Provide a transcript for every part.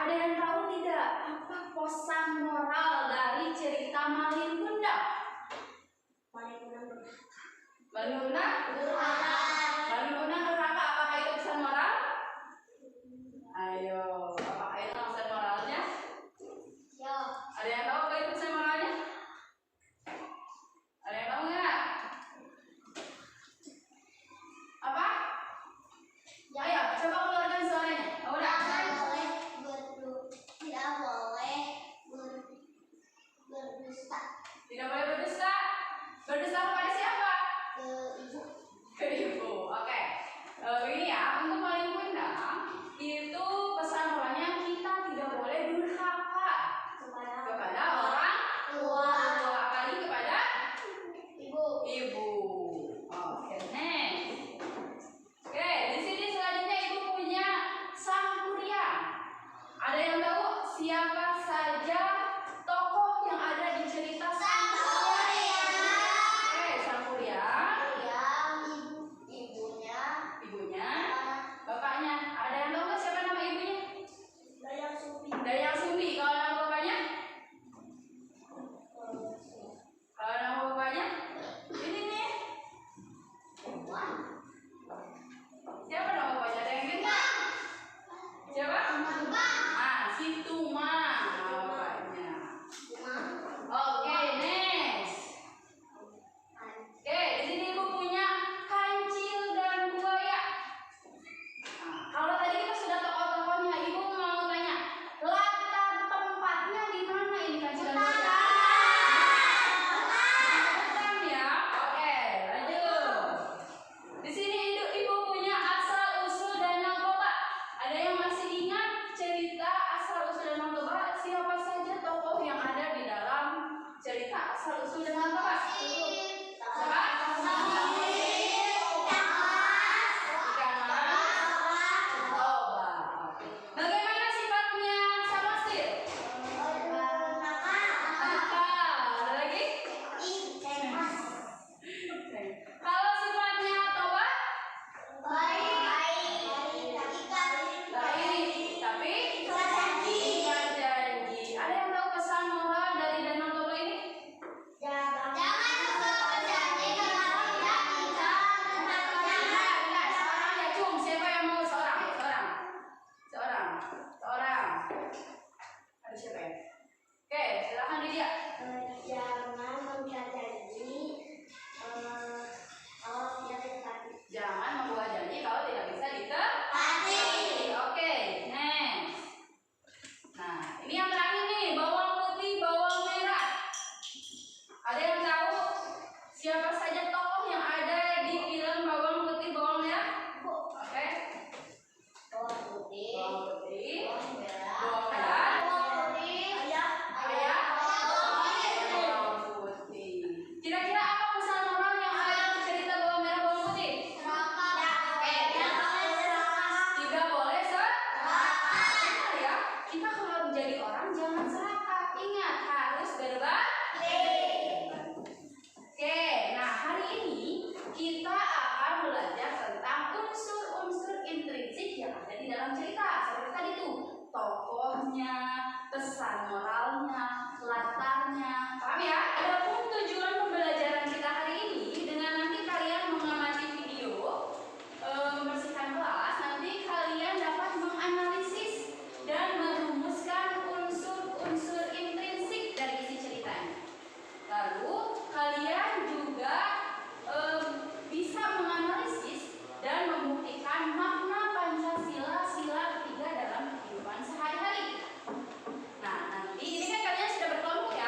Ada yang tahu tidak apa pesan moral dari cerita Malin Kundang? Malin Kundang durhaka. Malin Kundang durhaka. Apakah itu pesan moral? Ayo, apakah itu pesan moralnya? Ya. Ada yang tahu apa itu pesan moralnya? Ada yang tahu nggak? Apa? Ya. Ayo, coba keluarkan suaranya. Tidak boleh berdusta. Berdusta kepada siapa? Ke ibu. Ke ibu. Oke. Begini ya, untuk Malin Kundang itu pesan moralnya kita tidak boleh durhaka kepada orang tua, apalagi kepada ibu. Oke, next. Oke, di sini selanjutnya ibu punya Sang Kuryang. Ada yang tahu siapa saja tokoh yang ada di cerita Sang Kuryang? Oke, Sang Kuryang, ibunya, bapaknya. Ada yang tahu nggak siapa nama ibunya? Dayang Sumbi. Kalau nama bapaknya? Kalau nama bapaknya? Ini nih. Siapa nama bapaknya? Ada yang ingat? Siapa? Si Tumang nama bapaknya. Oke, next. Oke, di sini ibu punya Kancil dan Buaya. Nah, kalau tadi kita sudah tokoh-tokohnya, ibu mau tanya latar tempatnya di mana ini Kancil dan Buaya? Bukan ya? Oke, lanjut. Di sini ibu punya asal usul Danau Toba. Ada yang masih ingat cerita asal usul Danau Toba? Siapa saja tokoh yang ada di dalam cerita asal usul Danau Toba? Siapa? Ikan mas, Toba. Bagaimana sifatnya Samosir? Nakal. Ada lagi? Kalau sifatnya Toba? Baik, tapi ikat janji. Ada yang tahu pesan moral dari Danau Toba ini? Jangan lupa berjanji kalau tidak bisa menepati. Seorang ya cum. Siapa yang mau seorang? Ada siapa ya? Oke, silakan Lydia. Jangan membuat janji kalau tidak ditepati. Jangan membuat janji kalau tidak bisa ditepati. Oke, next. Nah, ini yang terakhir nih, bawang putih, bawang merah. Ada yang tahu siapa saja tokoh yang ada di film Bawang Putih, Bawang Merah? Oke. Bawang putih, bawang merah, ayam, bawang putih. Kira-kira apa pesan moral yang ada di cerita Bawang Merah, Bawang Putih? Tidak boleh serakah ya. Kita kalau menjadi orang jangan serakah. Ingat, harus berbakti. Oke, nah hari ini kita akan belajar tentang unsur-unsur intrinsik yang ada di dalam cerita. Seperti tadi tuh, tokohnya, pesan moralnya, latarnya. Paham ya? Adapun tujuan pembelajaran kita hari ini dengan nanti kalian mengamati video, membersihkan kelas, nanti kalian dapat menganalisis dan merumuskan unsur-unsur intrinsik dari isi ceritanya. Lalu kalian juga bisa menganalisis dan membuktikan makna Pancasila sila ketiga dalam kehidupan sehari-hari. Nah, nanti ini kan kalian sudah berkelompok ya.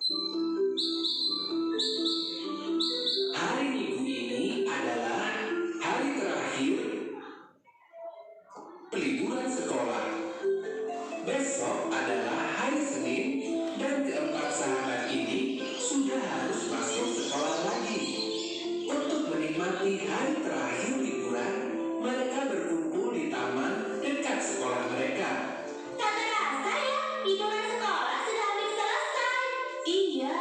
Hari Minggu ini adalah hari terakhir peliburan sekolah. Besok adalah hari Senin dan keempat sahabat ini sudah harus masuk sekolah lagi. Untuk menikmati hari terakhir liburan, mereka berkumpul di taman dekat sekolah mereka. Tak terasa ya, liburan sekolah sudah hampir selesai. Iya,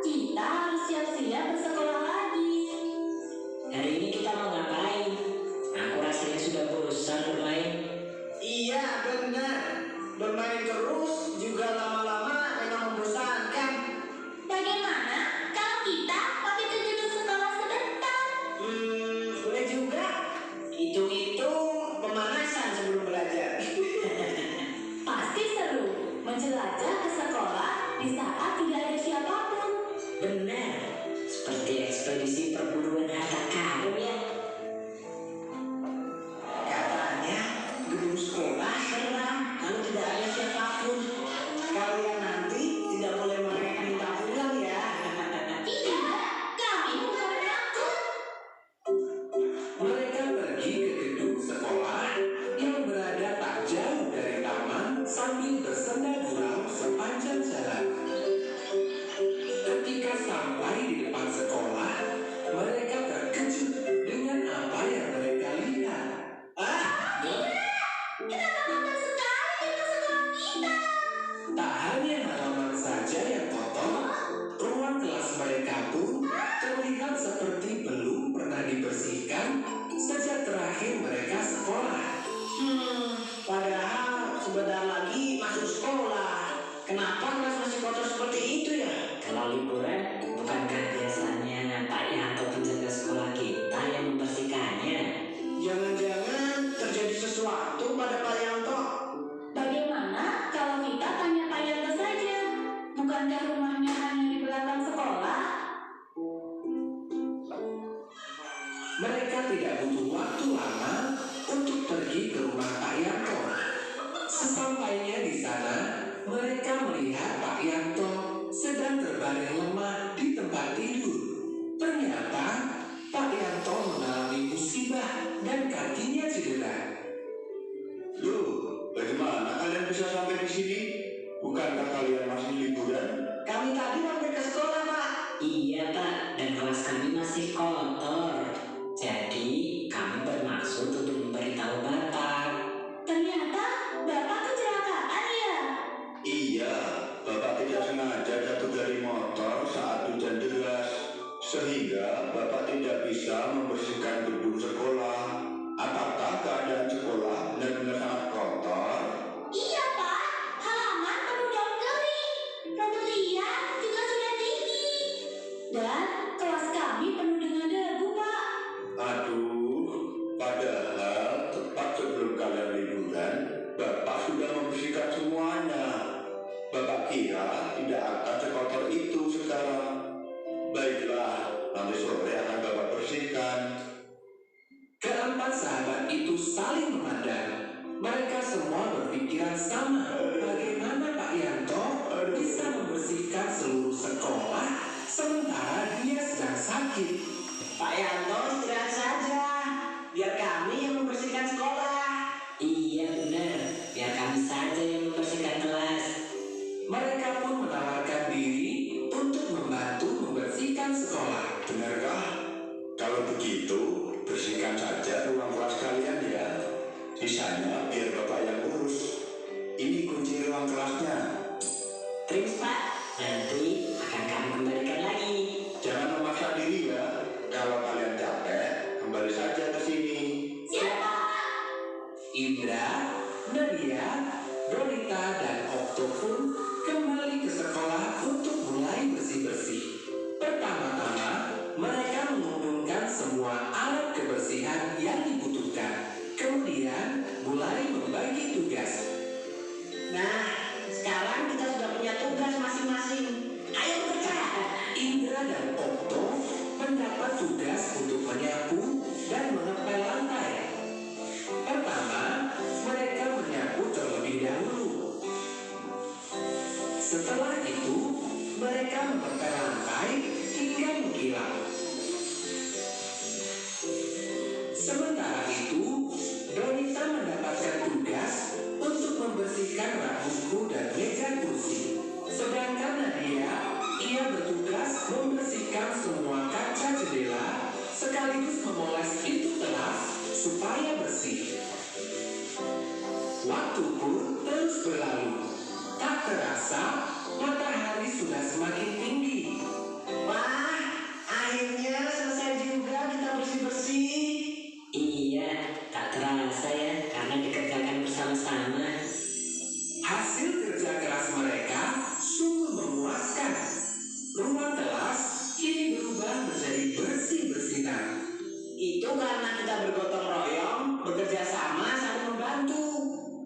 kita harus siap-siap bersekolah lagi. Hari ini kita mau ngapain? Aku rasanya sudah bosan bermain. Iya, benar. Bermain terus juga lama-lama memang membosankan. Bagaimana kalau kita pamit duduk sekolah sebentar? Boleh juga. Hitung-hitung pemanasan sebelum belajar. Pasti seru menjelajah ke sekolah di saat tidak ada siapapun. Benar, seperti ekspedisi perburuan harta karun ya. Katanya gedung sekolah seram kalau tidak ada siapapun. Kalian nanti tidak boleh mereka minta pulang ya. Tidak, kami bukan penakut. Mereka pergi ke gedung sekolah yang berada tak jauh dari taman sambil bersenda gurau sepanjang jalan. Ketika sampai di depan sekolah, mereka terkejut dengan apa yang mereka lihat. Kenapa kotor sekali gedung sekolah kita? Tak hanya halaman saja yang kotor, ruang kelas mereka pun terlihat seperti belum pernah dibersihkan sejak terakhir mereka sekolah. Padahal sebentar lagi masuk sekolah. Kenapa kelas masih kotor seperti itu ya? Kalau liburan, bukankah biasanya Pak Yanto penjaga sekolah kita yang membersihkannya? Jangan-jangan terjadi sesuatu pada Pak Yanto. Bagaimana kalau kita tanya Pak Yanto saja? Bukankah rumahnya hanya di belakang sekolah? Mereka tidak butuh waktu lama untuk pergi ke rumah Pak Yanto. Sesampainya di sana, mereka melihat Pak Yanto sedang terbaring lemah di tempat tidur. Ternyata Pak Yanto mengalami musibah dan kakinya cedera. Loh, bagaimana kalian bisa sampai di sini? Bukankah kalian masih liburan? Kami tadi mampir ke sekolah, Pak. Iya Pak, dan kelas kami masih kotor. Jadi kami bermaksud untuk memberitahu Bapak. Ternyata Bapak kecelakaan ya? Iya, Bapak tidak sengaja jatuh dari motor saat hujan deras, sehingga Bapak tidak bisa membersihkan gedung sekolah. Apakah keadaan sekolah benar-benar sangat kotor? Iya Pak, halaman penuh daun kering. Rumput liar juga sudah tinggi. Dan kelas kami penuh dengan debu Pak. Aduh, padahal tepat sebelum kalian liburan, Bapak sudah membersihkan semuanya. Bapak kira tidak akan sekotor itu sekarang. Baiklah, nanti sore akan Bapak bersihkan. Keempat sahabat itu saling memandang. Mereka semua berpikiran sama. Bagaimana Pak Yanto bisa membersihkan seluruh sekolah sementara dia sedang sakit? Pak Yanto istirahat saja. Biar kami yang membersihkan sekolah. Iya benar, biar kami saja yang membersihkan kelas. Mereka pun menawarkan diri untuk membantu membersihkan sekolah. Benarkah? Kalau begitu, bersihkan saja ruang kelas kalian ya. Sisanya biar Bapak yang urus. Ini kunci ruang kelasnya. Terus Pak, nanti akan kami kembalikan lagi. Jangan memaksa diri ya. Kalau kalian capek, kembali saja ke sini. Siapa? Indra, Nadia, Donita, dan Okto pun kembali ke sekolah untuk hilang. Sementara itu, Donita mendapatkan tugas untuk membersihkan rak buku dan meja kursi. Sedangkan Nadia, ia bertugas membersihkan semua kaca jendela sekaligus memoles pintu kelas supaya bersih. Waktu pun terus berlalu. Tak terasa, matahari sudah semakin tinggi. Wah, akhirnya selesai juga kita bersih-bersih. Iya, tak terasa ya karena dikerjakan bersama-sama. Hasil kerja keras mereka sungguh memuaskan. Ruang kelas kini berubah menjadi bersih-bersihan. Itu karena kita bergotong royong, bekerja sama, saling membantu.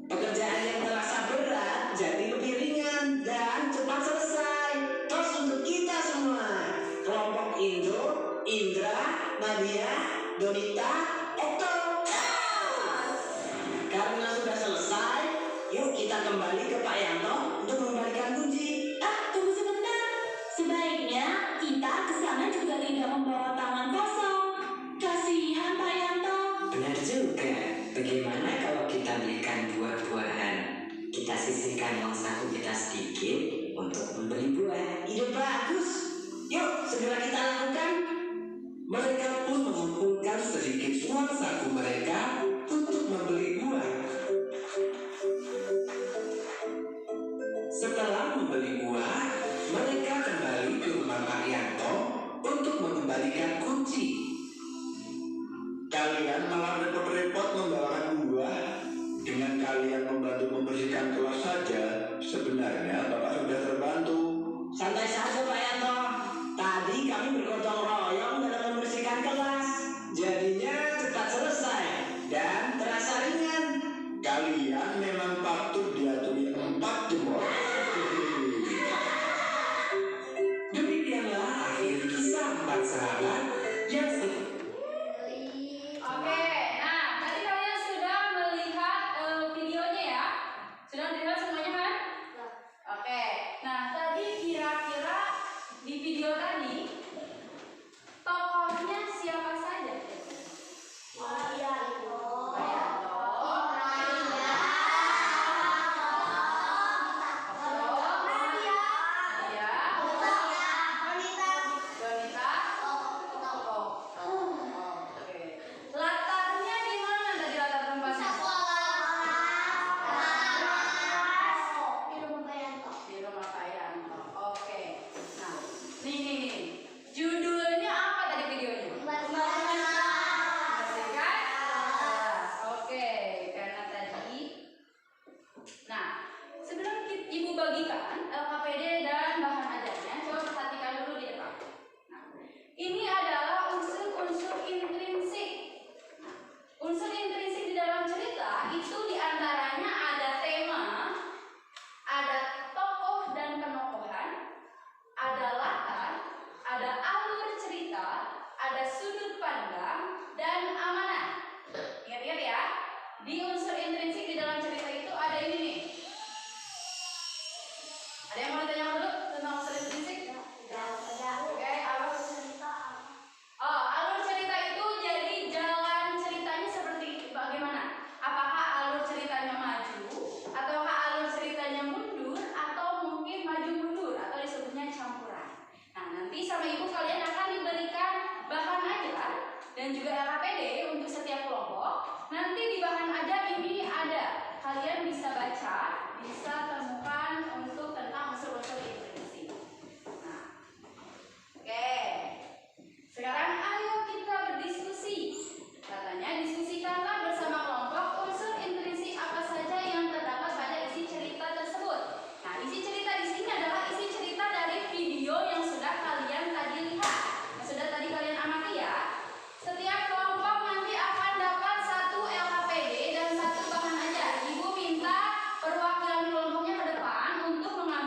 Pekerjaan yang terasa berat jadi lebih ringan dan cepat selesai. Tos untuk kita semua. Kelompok Indo, Indra, Nadia, Donita, Okto. Karena sudah selesai, yuk kita kembali ke Pak Yanto untuk mengembalikan kunci. Tunggu sebentar. Sebaiknya kita ke sana juga tidak membawa tangan kosong. Kasihan Pak Yanto. Benar juga. Bagaimana kalau kita belikan buah-buahan? Kita sisihkan uang saku kita sedikit untuk membeli buah. Ide bagus. Yuk segera kita lakukan. Mereka pun mengumpulkan sedikit uang saku mereka untuk membeli buah. Setelah membeli buah, mereka kembali ke rumah Pak Yanto untuk mengembalikan kunci. Kalian malah repot-repot membawakan buah. Dengan kalian membantu membersihkan kelas saja, sebenarnya Bapak sudah terbantu. Santai saja Pak Yanto. Tadi kami bergotong royong dalam membersihkan kelas. Jadinya cepat selesai dan terasa ringan. Kalian memang patut diaturi 4 jempol. Demikianlah akhir kisah 4 sahabat yang Oke, nah tadi kalian sudah melihat videonya ya? Sudah melihat semuanya kan? Oke, nah tadi kira-kira di video tadi tokohnya siapa saja? Pak Yanto, Nadia, Donita, Oke. Latarnya di mana tadi latar tempatnya? Di rumah Pak Yanto. Oke. Nah, nih. Judulnya apa tadi videonya? Bersihkan kelas. Oke, karena tadi. Nah, sebelum Ibu bagikan LKPD dan bahan ajarnya, coba perhatikan dulu di depan. Nah, ini adalah unsur-unsur intrinsik. Nah, unsur intrinsik di dalam cerita itu diantaranya ada tema, ada tokoh dan penokohan, ada latar, ada alur cerita, ada sudut pandang, dan amanah. Ingat-ingat ya, di unsur intrinsik di dalam cerita itu ada ini nih. Ada yang mau ditanya dulu tentang unsur intrinsik? Oke, alur cerita. Alur cerita itu jadi jalan ceritanya seperti bagaimana? Apakah alur ceritanya maju, ataukah alur ceritanya mundur, atau mungkin maju mundur, atau disebutnya campuran. Nah, nanti sama ibu kalian akan diberikan bahan ajar dan juga LKPD untuk setiap kelompok. Nanti di bahan ajar ini ada, kalian bisa baca, bisa temukan untuk tentang unsur-unsur intrinsik. Nah, oke. Sekarang ayo kita berdiskusi. Katanya diskusikanlah bersama kelompok unsur intrinsik apa saja yang terdapat pada isi cerita tersebut. Nah, isi cerita di sini adalah isi cerita dari video yang sudah kalian tadi lihat, yang sudah tadi kalian amati ya. Setiap kelompok nanti akan dapat 1 LKPD dan 1 bahan ajar. Ibu minta perwakilan kelompoknya ke depan untuk mengambil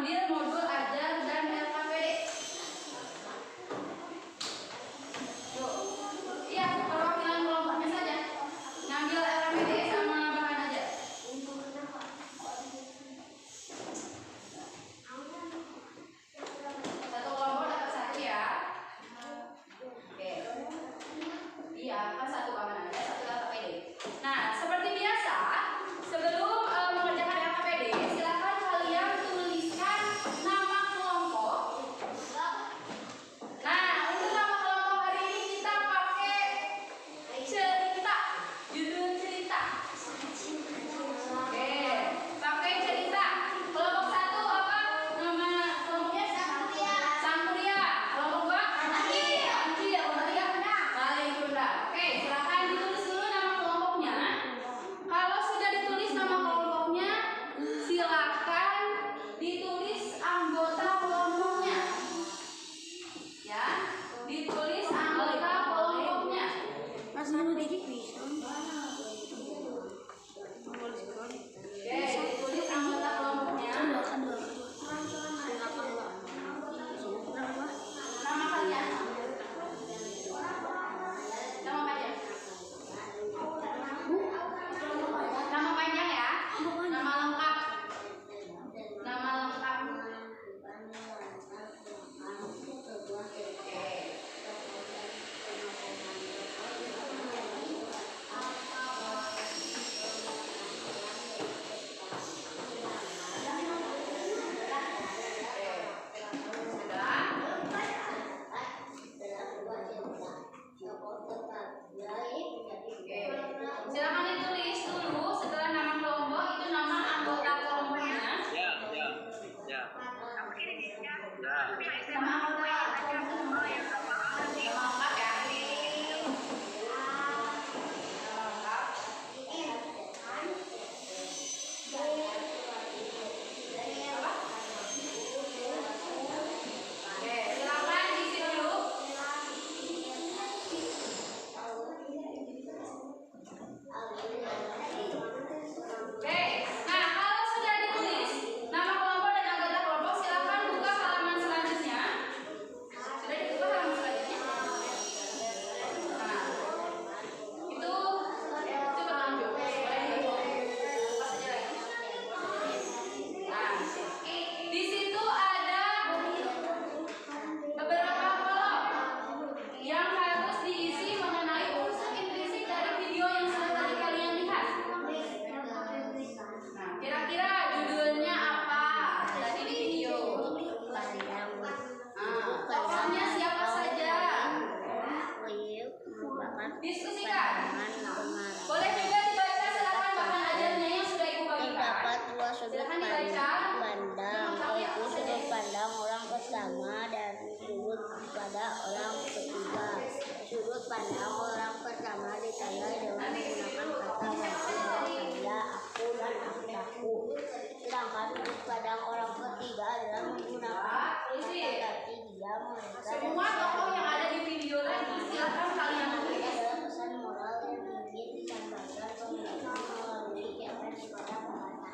Nama anggota kelompok itu nama lengkap ya. Nama lengkap. Apa? Oke, silakan diisi dulu. Oke, nah kalau sudah ditulis nama kelompok dan anggota kelompok, silakan buka halaman selanjutnya. Sudah dibuka halaman selanjutnya? Nah, itu petunjuk. Boleh dibuka. Pas aja lagi. Nah, di situ ada beberapa kolom yang harus diisi mengenai unsur intrinsik dari video yang sudah tadi kalian lihat. Nah, kira-kira judulnya apa tadi di video? Tokohnya siapa saja? Diskusikan. Boleh juga dibaca, silakan bahan ajarnya yang sudah ibu bagikan. Terdapat dua sudut Silakan dibaca. pandang, yaitu sudut pandang orang pertama dan sudut pada orang ketiga. Sudut pandang orang pertama ditandai dengan menggunakan kata wajib saya, aku, dan aku. Sedangkan sudut pandang orang ketiga adalah menggunakan kata ganti dia, mereka, dan Semua tokoh yang ada di video tadi silakan kalian ini tulis. adalah pesan moral yang ingin disampaikan pemerintah melalui kegiatan kepada pembaca.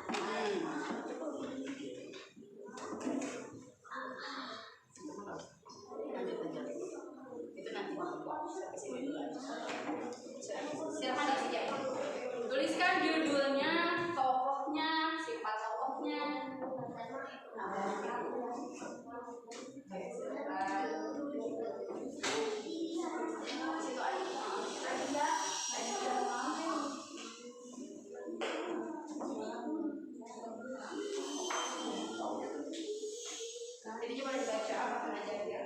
Itu nanti silakan diisi aja. Tuliskan judulnya, tokohnya, sifat tokohnya. Oke, silakan. Situ aja. Jadi coba dibaca apa pengajarnya.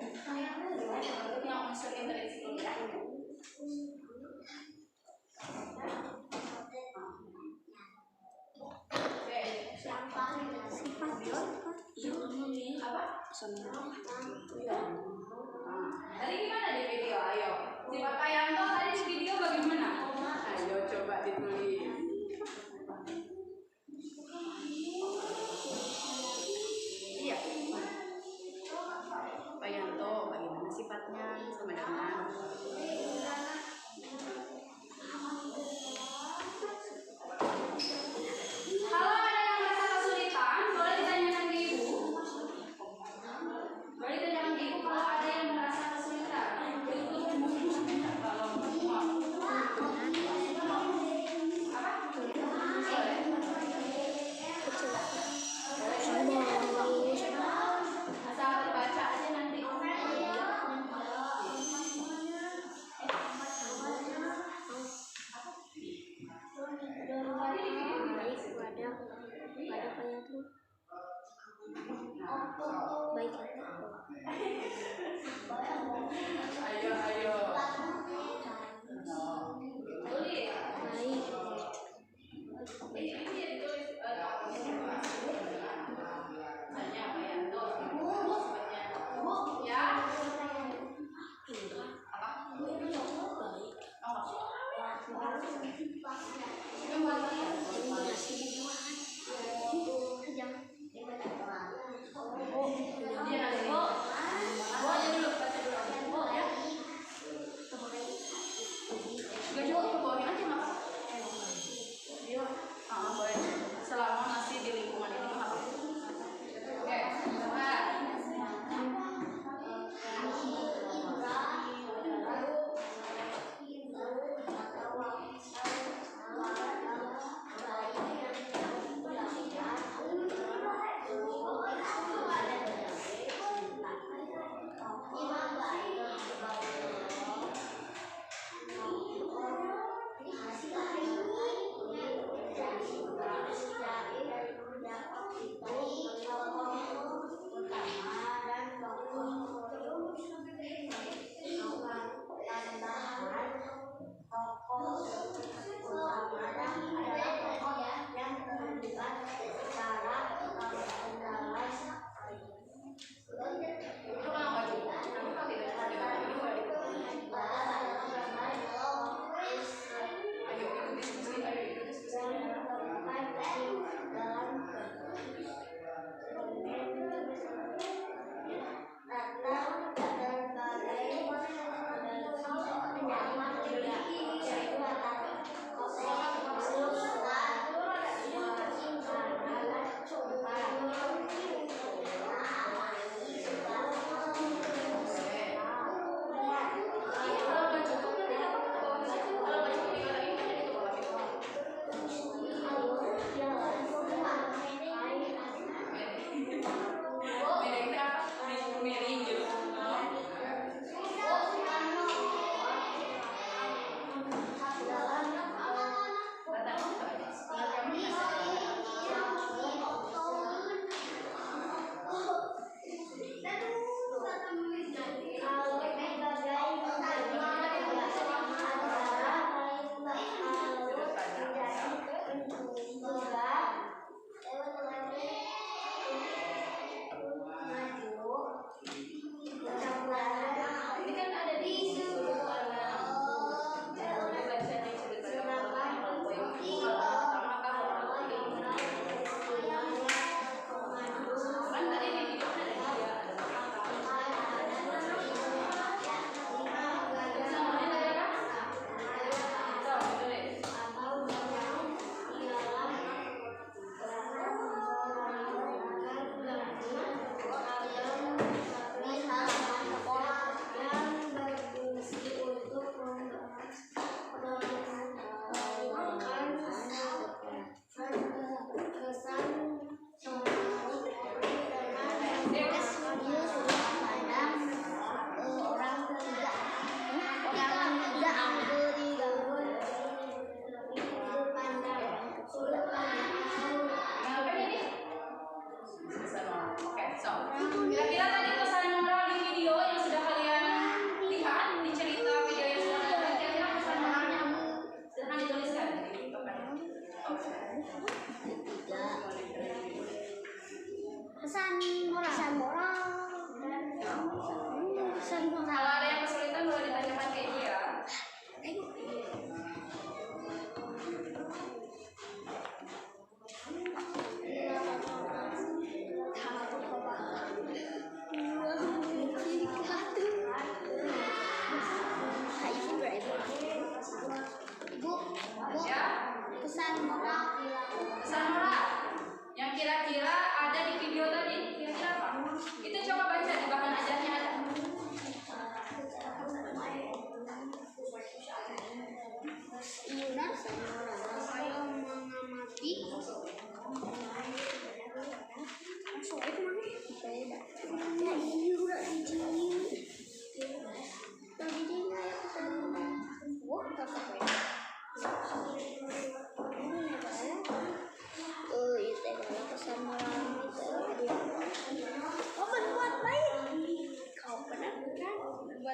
Untuk yang unsur intrinsik ya. Oke, apa? Tadi gimana di video? Ayo. Sifat Pak Yanto tadi di video bagaimana? Ayo coba ditulis. Iya. Pak Yanto bagaimana sifatnya sama dengan kalau ada yang merasa kesulitan, boleh ditanyakan ke ibu. Boleh ditanyakan ke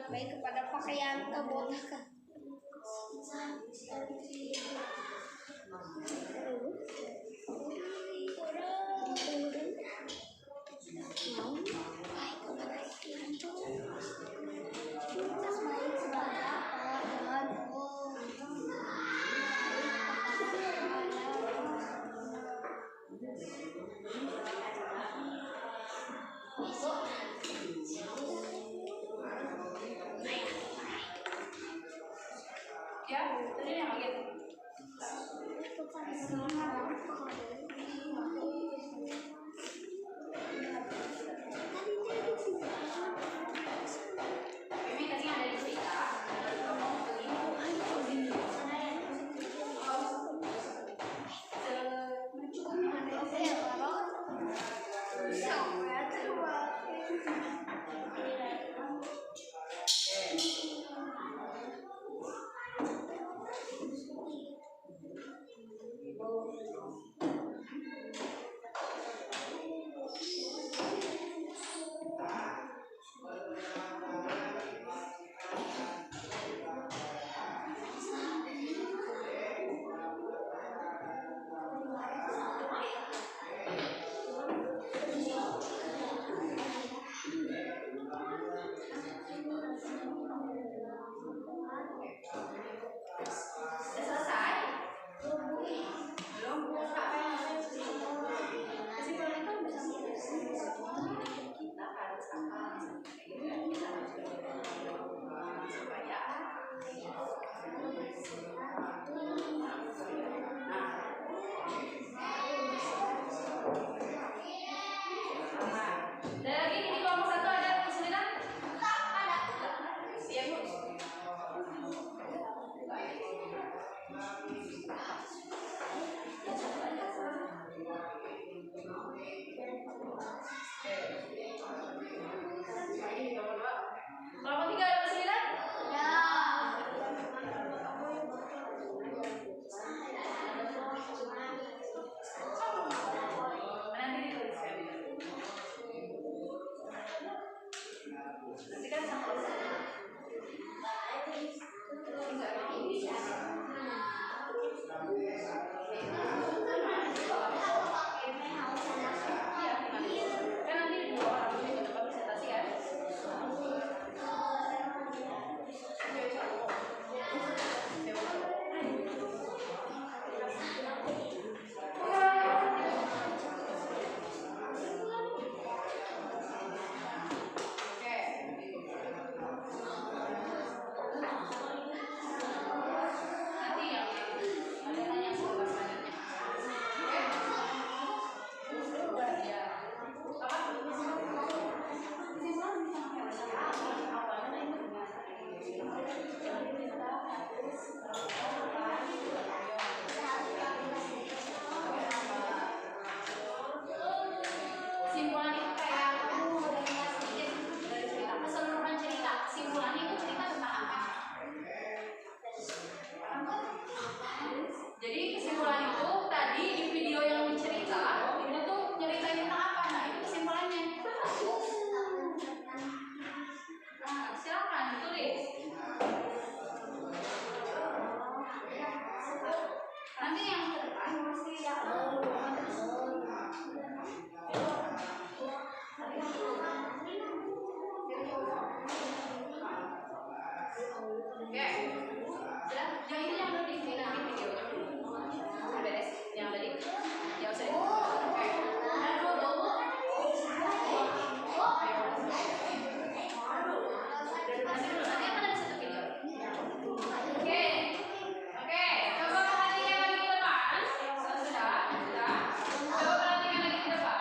berbuat baik kepada pakaian kebotakan. Ya, tadi yang kaget. Ini tadi ada di cerita. Udah selesai? Belum? Kesimpulan itu bisa kita harus apa? Kita harus supaya dan lagi di kelompok 1 ada kesulitan? Ada. Iya, Bu. Kelompok 3 ada kesulitan? Ya. Nanti dituliskan. Nanti kan sama kan nanti 2 orang juga dapat presentasi kan? Nanti yang ada tanya soal selanjutnya. Oke? Ya. Simpulan itu kayak aku udah dengar sedikit dari cerita, keseluruhan cerita. Simpulannya itu cerita tentang apa? Jadi kesimpulan itu tadi di video yang dicerita itu tuh nyeritain tentang apa? Nah itu kesimpulannya. Nah silakan ditulis. Nanti yang ke depan pasti ya. Oke. Sudah, yang ini yang belum nanti videonya dulu. Beres. Yang tadi yang usah di. Oke. Dan dulu. Nanti akan ada satu video. Oke. Oke. Coba perhatikan lagi ke depan. Sudah. Coba perhatikan lagi ke depan.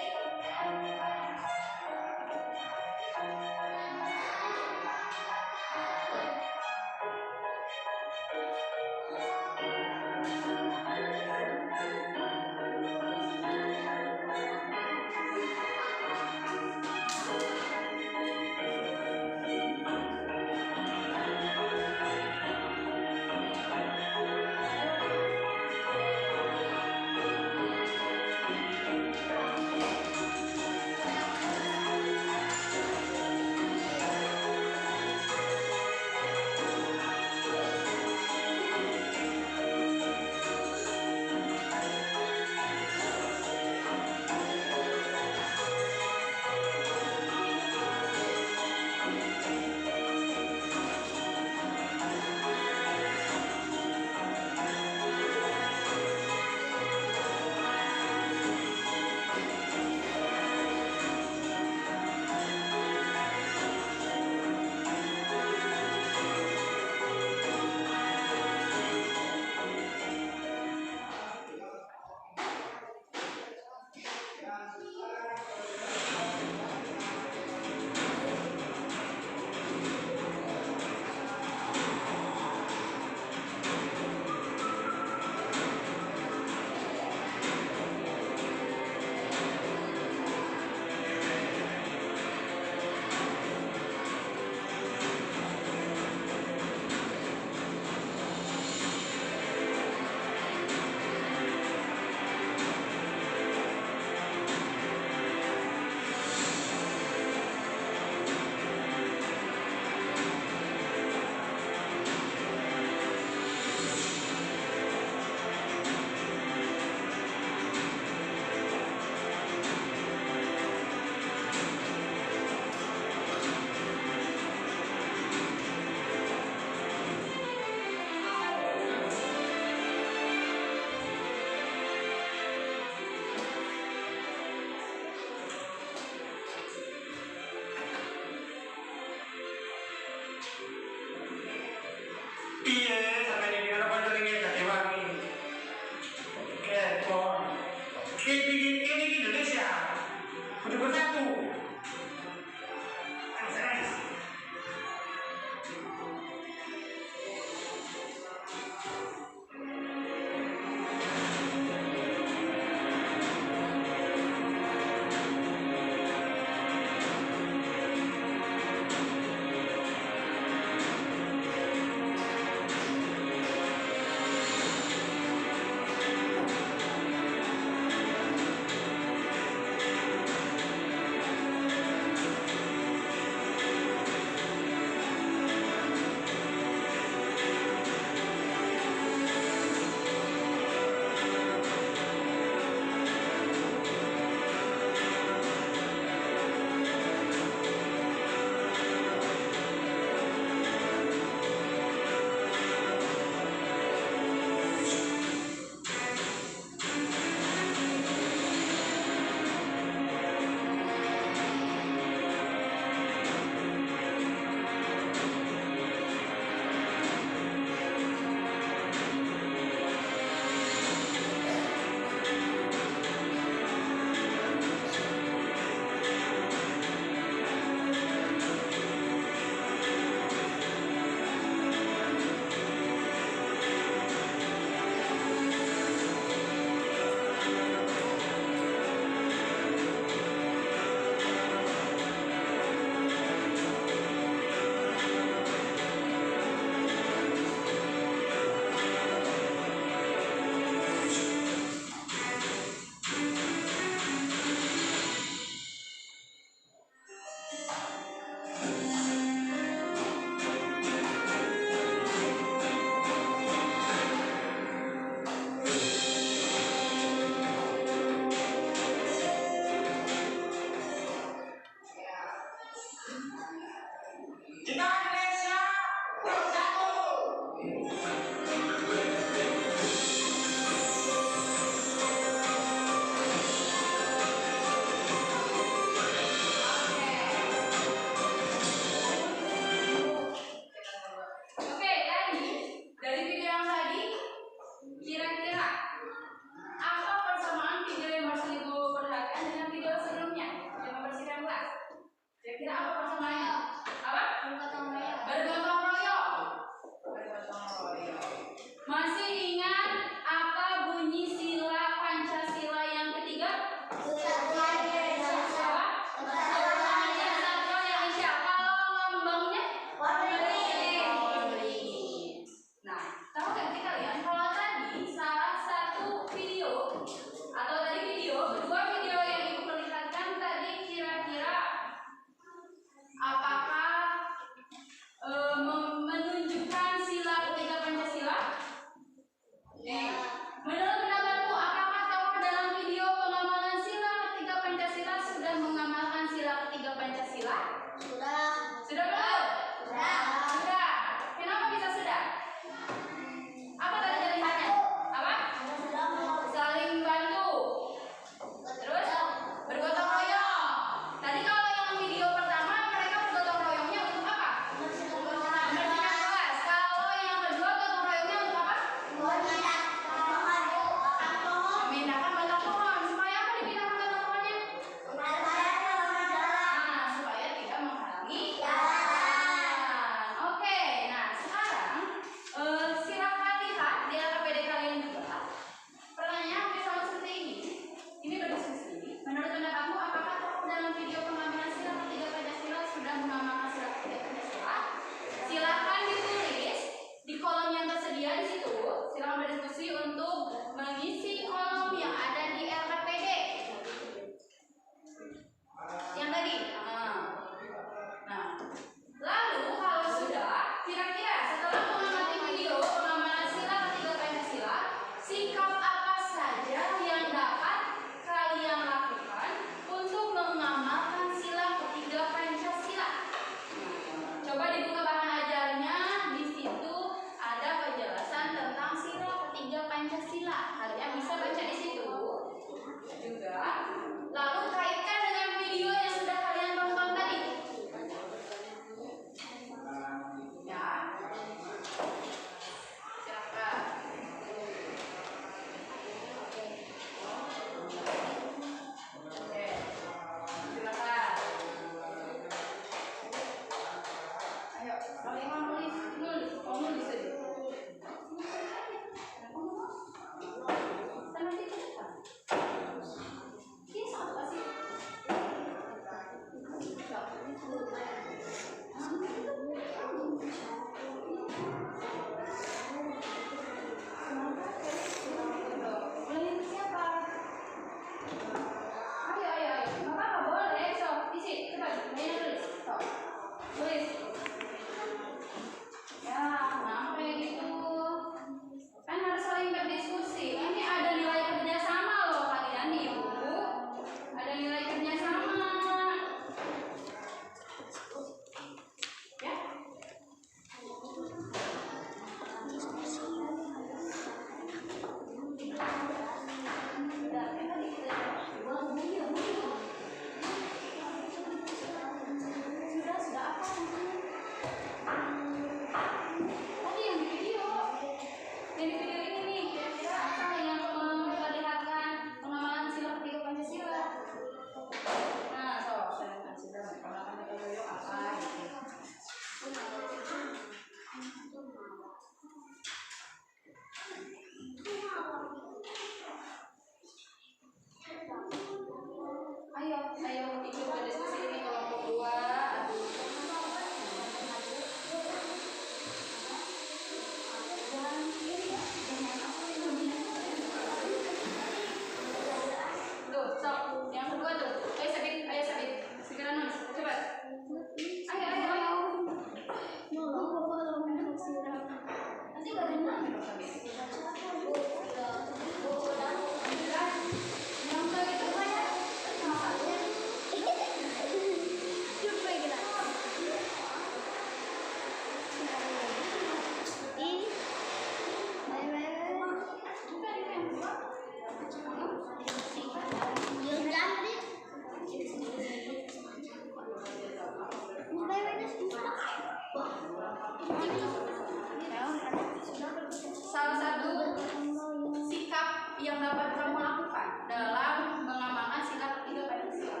yang dapat kamu lakukan dalam mengamalkan sila ketiga Pancasila?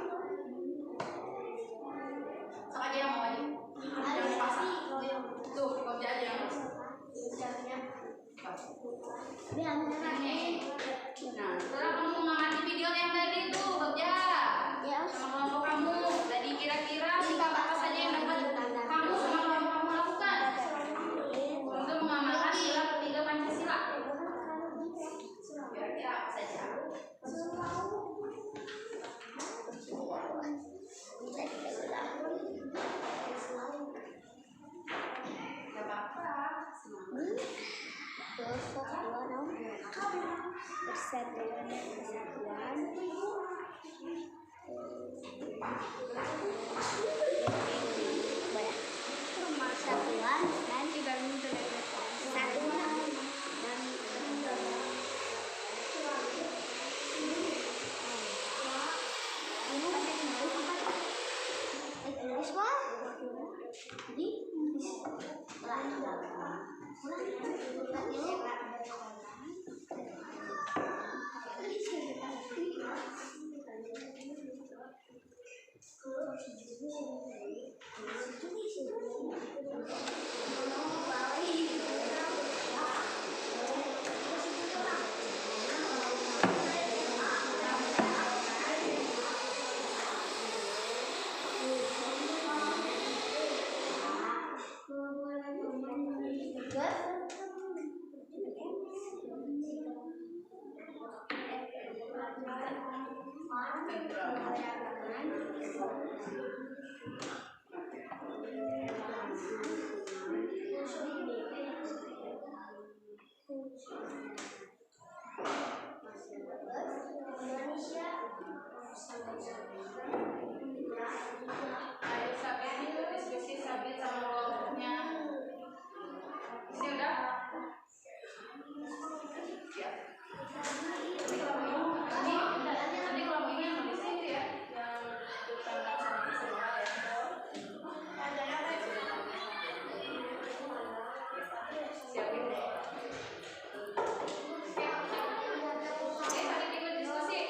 Sok aja yang mau aja. Yang pasang. Tuh, kau aja yang ini. Nah, setelah kamu mengamati video yang tadi tuh, Bagja, sama kelompok kamu, tadi kira-kira sikap apa saja yang dapat kamu sama kelompok kamu lakukan untuk mengamalkan sila ketiga Pancasila? Kira-kira apa saja? Gak apa-apa. Persatuan dan kesatuan, persatuan dan kesatuan dan Ayo Sabit itu diskusi Sabit sama kelompoknya. Ini udah? Ya. Nanti kalau ini yang nulis itu ya, yang tentang sama ya. Siapin deh. Oke, tadi ikut diskusi.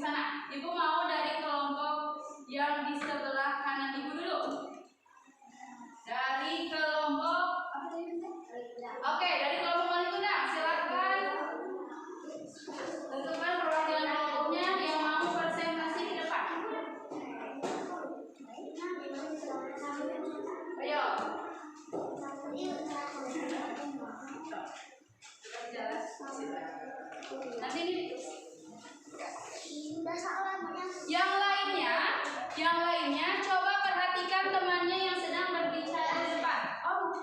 sana. Ibu mau dari kelompok yang di sebelah kanan ibu dulu. Dari kelompok apa tadi? Oke, dari kelompok Malikuna, silakan tentukan perwakilan kelompoknya yang mau presentasi di depan. Ayo. Nanti ini yang lainnya coba perhatikan temannya yang sedang berbicara di depan. Oh.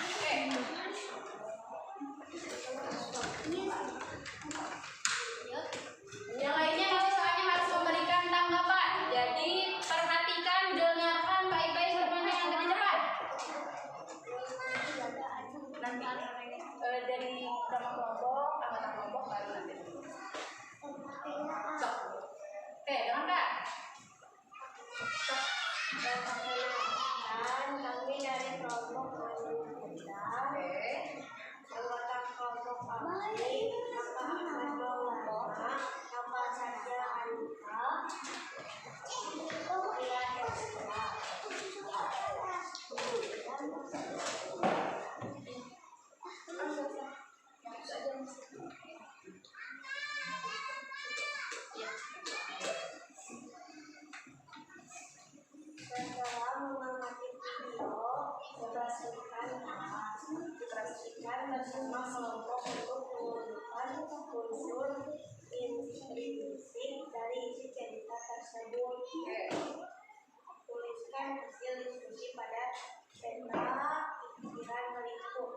Oke. Yang lainnya nanti soalnya harus memberikan tanggapan. Jadi perhatikan, dengarkan baik-baik temannya yang di depan. Nanti dari nama kelompok, anggota kelompok baru nanti. Sok. Oke, dengarkan. Kami dari kelompok Malikuna. Anggota kelompok kami, apa saja Anita, Ria Hesra. Setelah mengamati video, diperhatikan bersama kelompok untuk menentukan unsur intrinsik dari isi cerita tersebut. Tuliskan hasil diskusi pada peta pikiran berikut.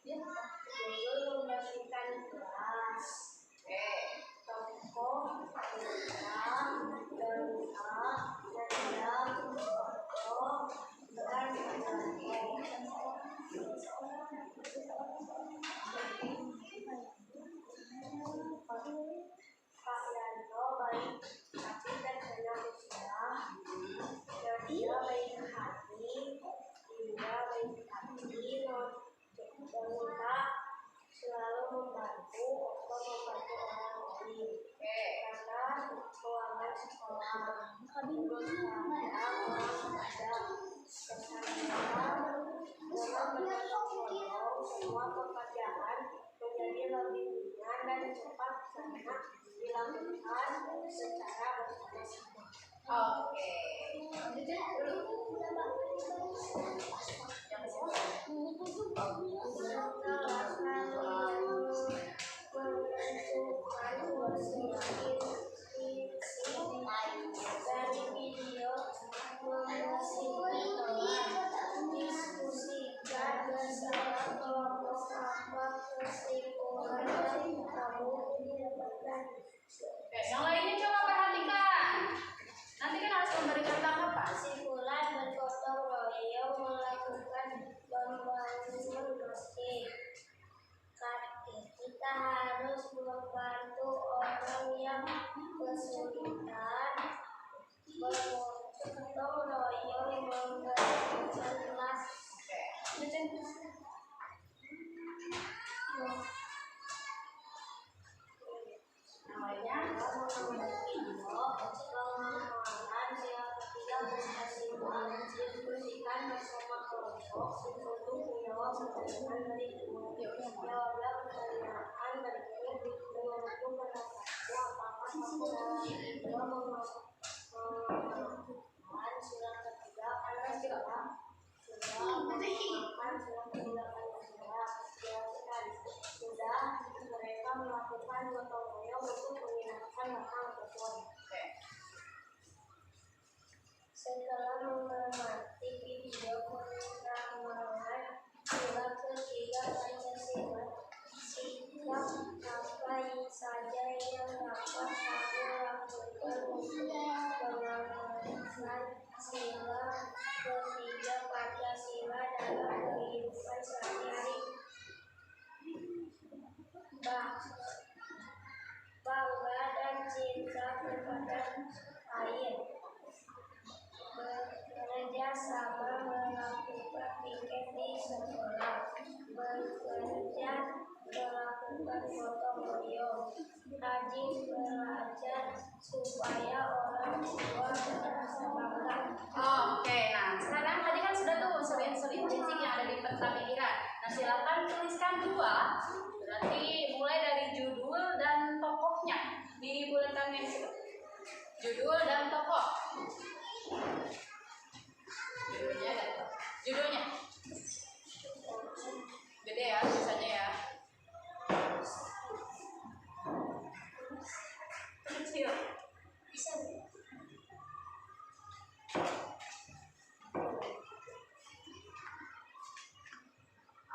Judul membersihkan kelas. Tokoh Pak Yanto baik tapi terkena usia. Dia baik hati, Dinda baik hati, Donita selalu membantu orang lain. Karena keuangan sekolah, ada kesadaran dalam menolong semua pekerjaan menjadi lebih ringan dan cepat karena dilakukan secara bersama-sama. Oke. Dari video diskusikan bersama kelompok apa kesimpulan dari kamu didapatkan. Oke, yang lainnya coba perhatikan. Nanti kan harus memberikan tanggapan. Kesimpulan bergotong royong melakukan pembangunan masjid. Kita harus membantu orang yang kesulitan. Bergotong royong membersihkan kelas. Namanya diskusikan bersama kelompok untuk menjawab pertanyaan berikut. Jawablah pertanyaan berikut dengan pendapatnya apakah Saudara Indra memaafkan surat ketiga Pancasila? Sudah memaafkan surat ketiga Pancasila? Sudah mereka melakukan gotong royong untuk mengingatkan hal tersebut. Setelah mengamati video penerapan surat ketiga Pancasila, sikap apa saja yang dapat kamu lakukan untuk mengamalkan sila ketiga Pancasila dalam kehidupan sehari-hari? Bangga dan cinta kepada air. bergotong royong, rajin belajar supaya orang tua merasa bangga. Oke, nah sekarang tadi kan sudah tuh unsur-unsur intrinsik yang ada di peta pikiran. Nah silakan tuliskan dua. Berarti mulai dari judul dan tokohnya. Dibolehkan yang situ. Judul dan tokoh. Judulnya dan tokoh. Judulnya. Gede ya tulisannya ya. Kecil. Bisa.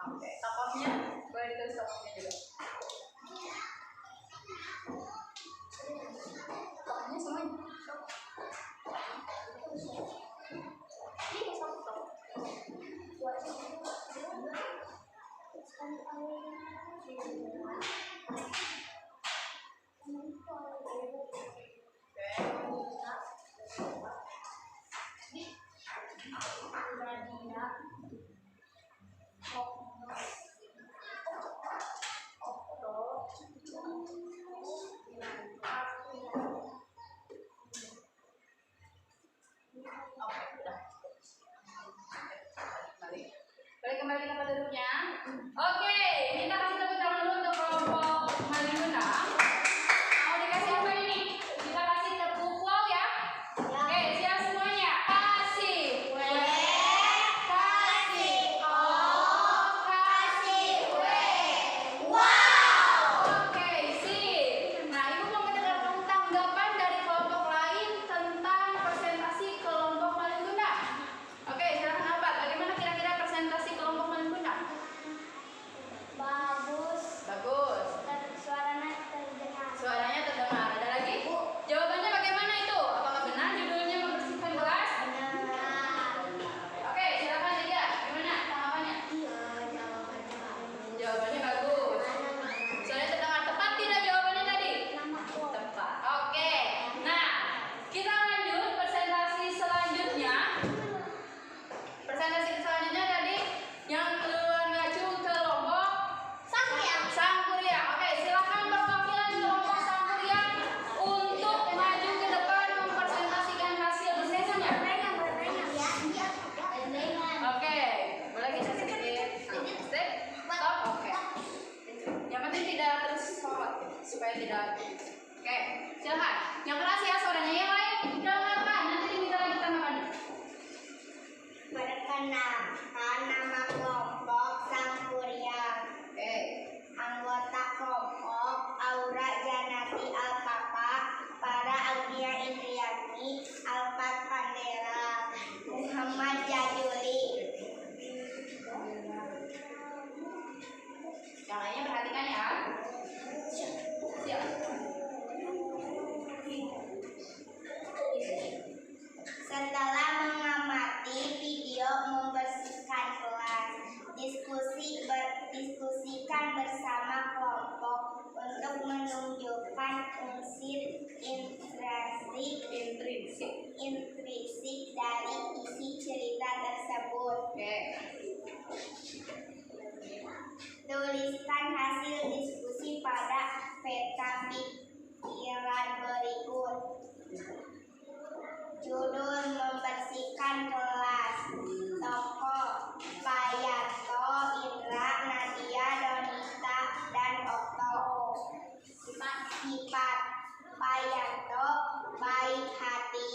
Oke, tokohnya boleh ditulis tokohnya juga. Tokohnya semuanya. Ini satu. Oke, udah. Balik kembali ke tempat duduknya. Oke, kita kasih tepuk tangan dulu untuk kelompok Malimuna. Mau dikasih apa ini? Kita kasih tepuk wow ya. Oke, siap semuanya. Kasih W, kasih O, kasih W. Wow. Oke, sip. Nah, ibu mau mendengarkan tanggapan dari kelompok lain tentang presentasi kelompok Malimuna. Oke, silakan Albat. Bagaimana kira-kira presentasi kelompok Malimuna? Bagus. Bagus. Suaranya terdengar. Suaranya terdengar. Ada lagi? Jawabannya bagaimana itu? Apakah benar judulnya membersihkan kelas? Benar. Oke, silakan Lidia. Gimana tanggapannya? Jawabannya bagus. Suaranya terdengar. Tepat tidak jawabannya tadi? Tepat. Oke. Nah, kita lanjut presentasi selanjutnya. Presentasi selanjutnya tadi yang keluar ngacung kelompok Sangkuriang. Oke, silakan perwakilan kelompok Sangkuriang untuk maju ke depan mempresentasikan hasil diskusinya. Oke, boleh geser sedikit. Step, stop. Oke. Yang penting tidak tersorot supaya tidak. Oke, silakan. Yang keras ya suaranya. Yang lain dengarkan. Nanti diminta lagi tanggapannya. Perkenalkan, nama kelompok Sangkuriang. Oke. Anggota kelompok Aura Janati Alpapa, Para Agnia Indriani, Alpat Pandera, Muhammad Jaduli. Yang lainnya perhatikan ya. Siap. Setelah mengamati video membersihkan kelas, diskusikan bersama kelompok untuk menunjukkan unsur intrinsik dari isi cerita tersebut. Oke. Tuliskan hasil diskusi pada peta pikiran berikut. Judul membersihkan kelas. Tokoh Payanto, Indra, Nadia, Donita, dan Okto. Sifat Payanto baik hati,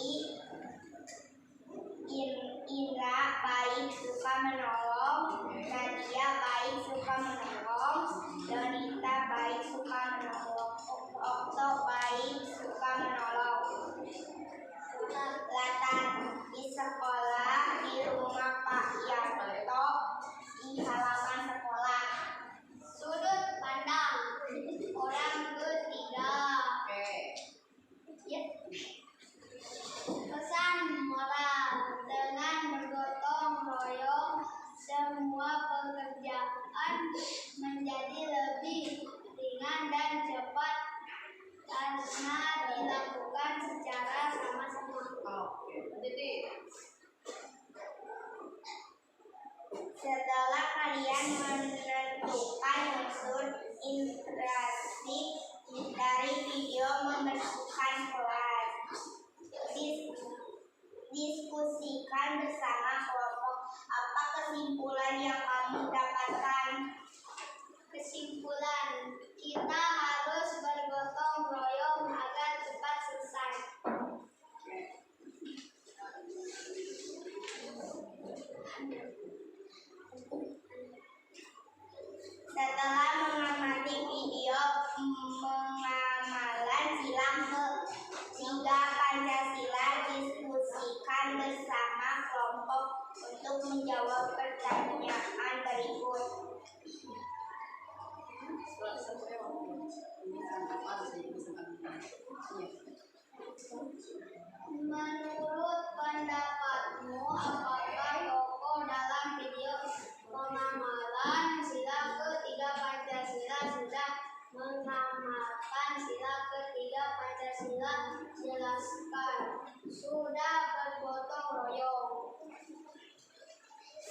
Indra baik suka menolong, Nadia baik suka menolong, Donita baik suka menolong, Okto baik suka menolong. Latar di sekolah, di rumah Pak Yanto, di halaman sekolah. Sudut pandang orang ketiga. Oke. Ya. Pesan moral, dengan bergotong royong semua pekerjaan menjadi lebih ringan dan cepat karena dilakukan secara sama-sama. Oke. Jadi kesimpulan yang kamu dapatkan? Kesimpulan, kita harus bergotong royong agar cepat selesai. Setelah mengamati video pengamalan silang ketiga Pancasila, diskusikan bersama kelompok untuk menjawab pertanyaan berikut. Menurut pendapatmu, apakah tokoh dalam video pengamalan sila ketiga Pancasila sudah mengamalkan sila ketiga Pancasila? Jelaskan. Sudah bergotong royong.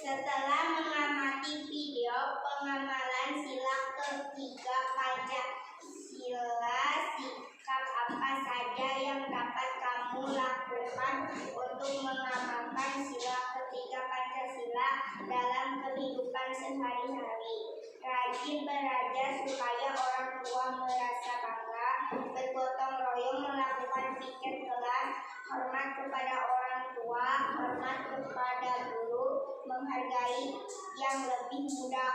Setelah mengamati video pengamalan sila ketiga Pancasila, sikap apa saja yang dapat kamu lakukan untuk mengamalkan sila ketiga Pancasila dalam kehidupan sehari-hari? Rajin belajar supaya orang tua merasa bangga, bergotong royong melakukan pikir kelas, hormat kepada orang tua, hormat kepada guru, menghargai yang lebih muda.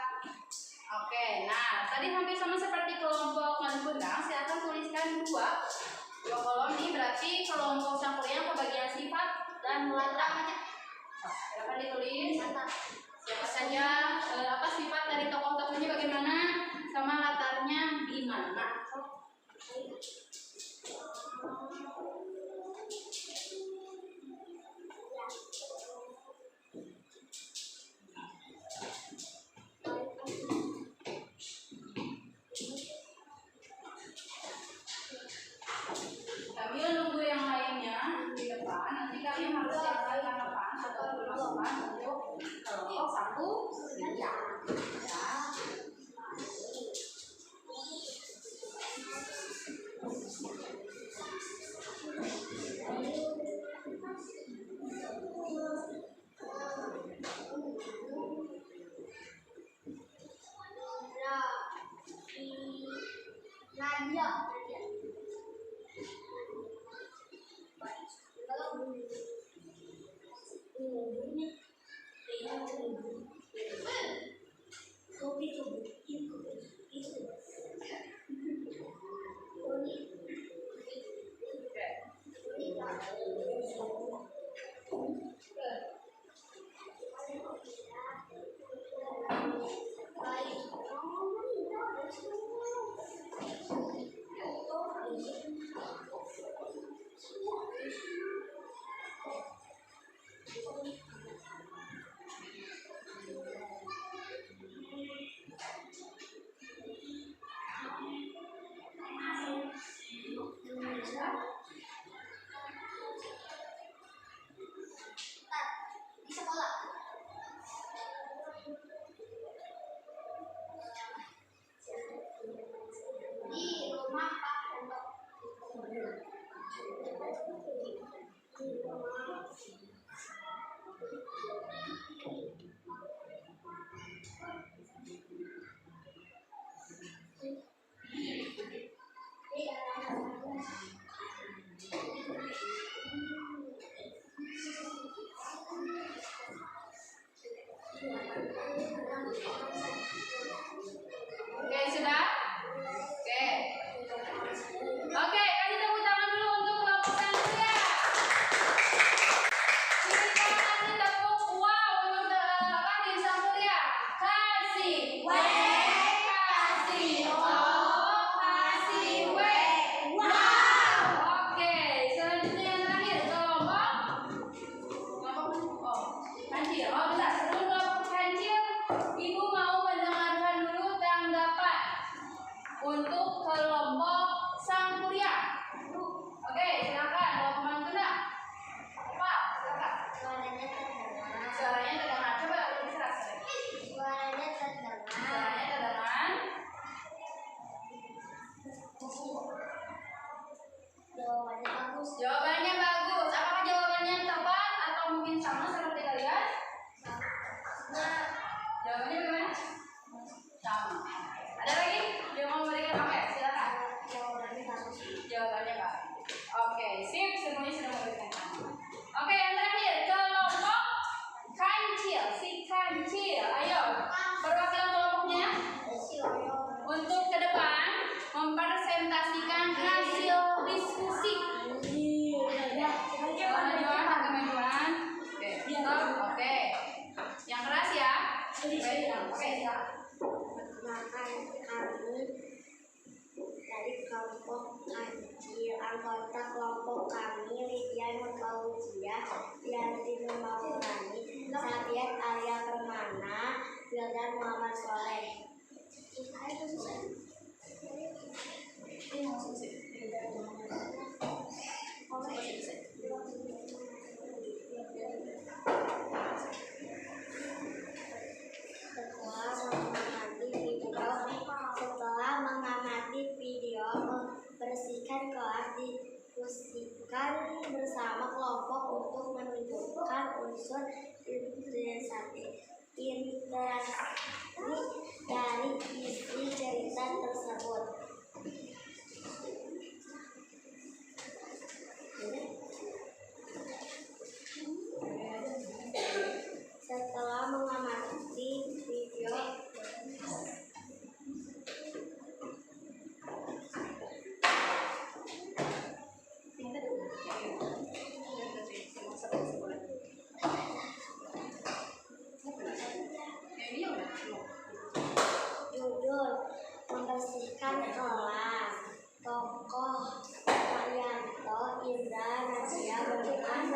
Oke, nah tadi hampir sama seperti kelompok Manipundang. Silakan tuliskan dua kolom. Ini berarti kelompok Sangkuriang pembagian sifat dan latarnya. Silakan ditulis siapa saja, apa sifat dari tokoh-tokohnya bagaimana, sama latarnya gimana. Sambil nunggu yang lainnya di depan, nanti kami harus siapkan tanggapan atau masukan untuk kelompok satu ya. Nadia. Di sekolah. Di rumah Pak Hendok. Oke, sudah? Oke. Oke, kasih tepuk tangan dulu untuk kelompok Sangkuria. Kita kasih tepuk wow untuk di Sangkuria. Kasih. Kasih. Oh, kasih W. Wow. Oke, selanjutnya yang terakhir kelompok kancil. Oh, bentar. Sebelum kelompok kancil, Ibu mau mendengarkan dulu tanggapan untuk kelompok Sangkuria. Oke, silakan kelompok Manipundang. Pak, silakan. Suaranya terdengar. Coba lebih keras. Suaranya terdengar. Suaranya terdengar. Jawabannya bagus. Jawabannya bagus. Apakah jawabannya tepat atau mungkin sama seperti kalian? Nah, Jawabannya bagaimana? Sama. Ada lagi? Dia mau memberikan apa ya? Silakan. Jawabannya Pak. Oke, sip. Semuanya sudah memberikan sama. Oke, yang terakhir kelompok kancil. Si kancil. Ayo, perwakilan kelompoknya untuk ke depan mempresentasikan hasil diskusi. Kemajuan. Oke, stop. Oke. Yang keras ya. Oke, silakan. Perkenalkan kami dari kelompok kecil. Anggota kelompok kami Lydia Nurfauzia, Yanti Nurmaulani, Sabiat Arya Permana, Wildan Muhammad Soleh. Setelah mengamati video membersihkan kelas diskusikan bersama kelompok untuk menunjukkan unsur interaksi dari isi cerita tersebut. Setelah mengamati video judul membersihkan kelas, tokoh Pak Indra Nadia berperan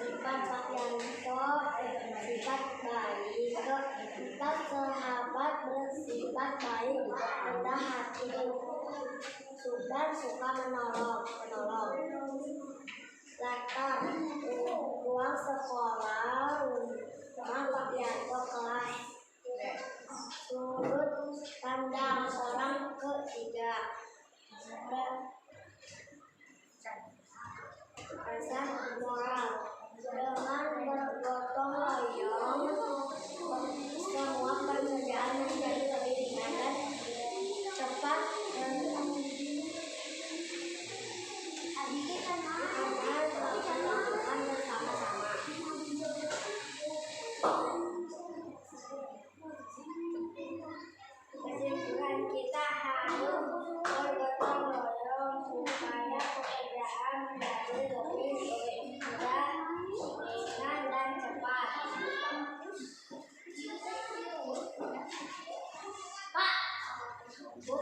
sifat Pak sifat baik, empat sahabat bersifat baik, rendah hati, Sudan suka menolong. Latar ruang sekolah, rumah Pak Yanto kelas. Sudut pandang orang ketiga. Asas moral dengan bergotong royong semua pekerjaan menjadi lebih ringan dan cepat bersama-sama. Kesimpulan kita harus bergotong royong supaya pekerjaan menjadi lebih mudah, ringan dan cepat. Pak, Bu.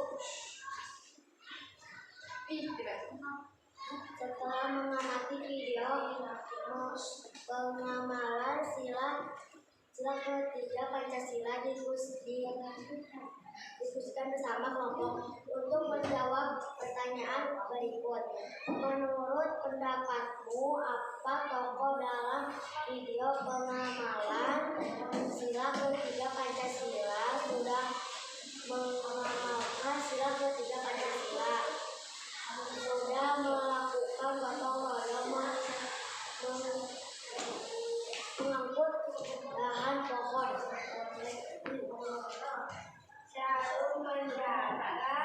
Setelah mengamati video pengamalan sila ketiga Pancasila diskusikan bersama kelompok untuk menjawab pertanyaan berikut. Menurut pendapatmu, apa tokoh dalam video pengamalan sila ketiga Pancasila sudah mengamalkan sila ketiga Pancasila? Sudah melakukan gotong royong mengangkut bahan pokok, selalu menjaga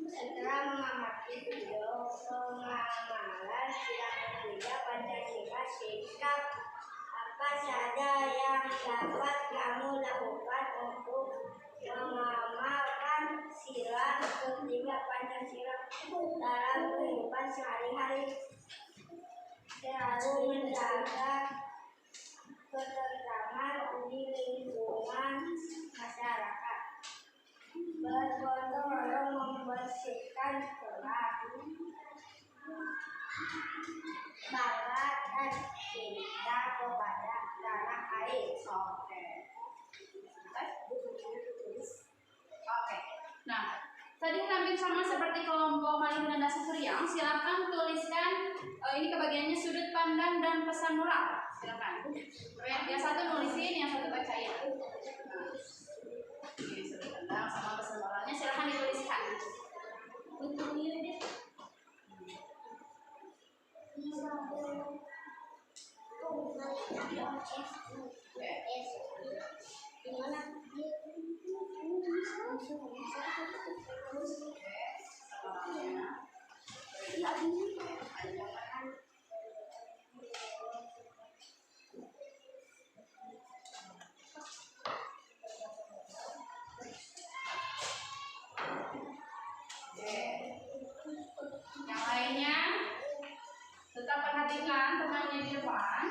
setelah mengamati video pengamalan sila ketiga Pancasila, sikap apa saja yang dapat kamu lakukan untuk mengamalkan sila ketiga Pancasila dalam kehidupan sehari-hari? Selalu menjaga ketentraman di lingkungan masyarakat, bergotong royong membersihkan kelas, bangga dan cinta kepada tanah air. Oke. Nah, tadi hampir sama seperti kelompok Malih dan Dasar Suriang. Silakan tuliskan ini kebagiannya sudut pandang dan pesan moral. Silakan. Yang satu nulisin, yang satu bacain. Nah, ini sudut pandang sama pesan moralnya silakan dituliskan. Yang lainnya tetap perhatikan temannya di depan.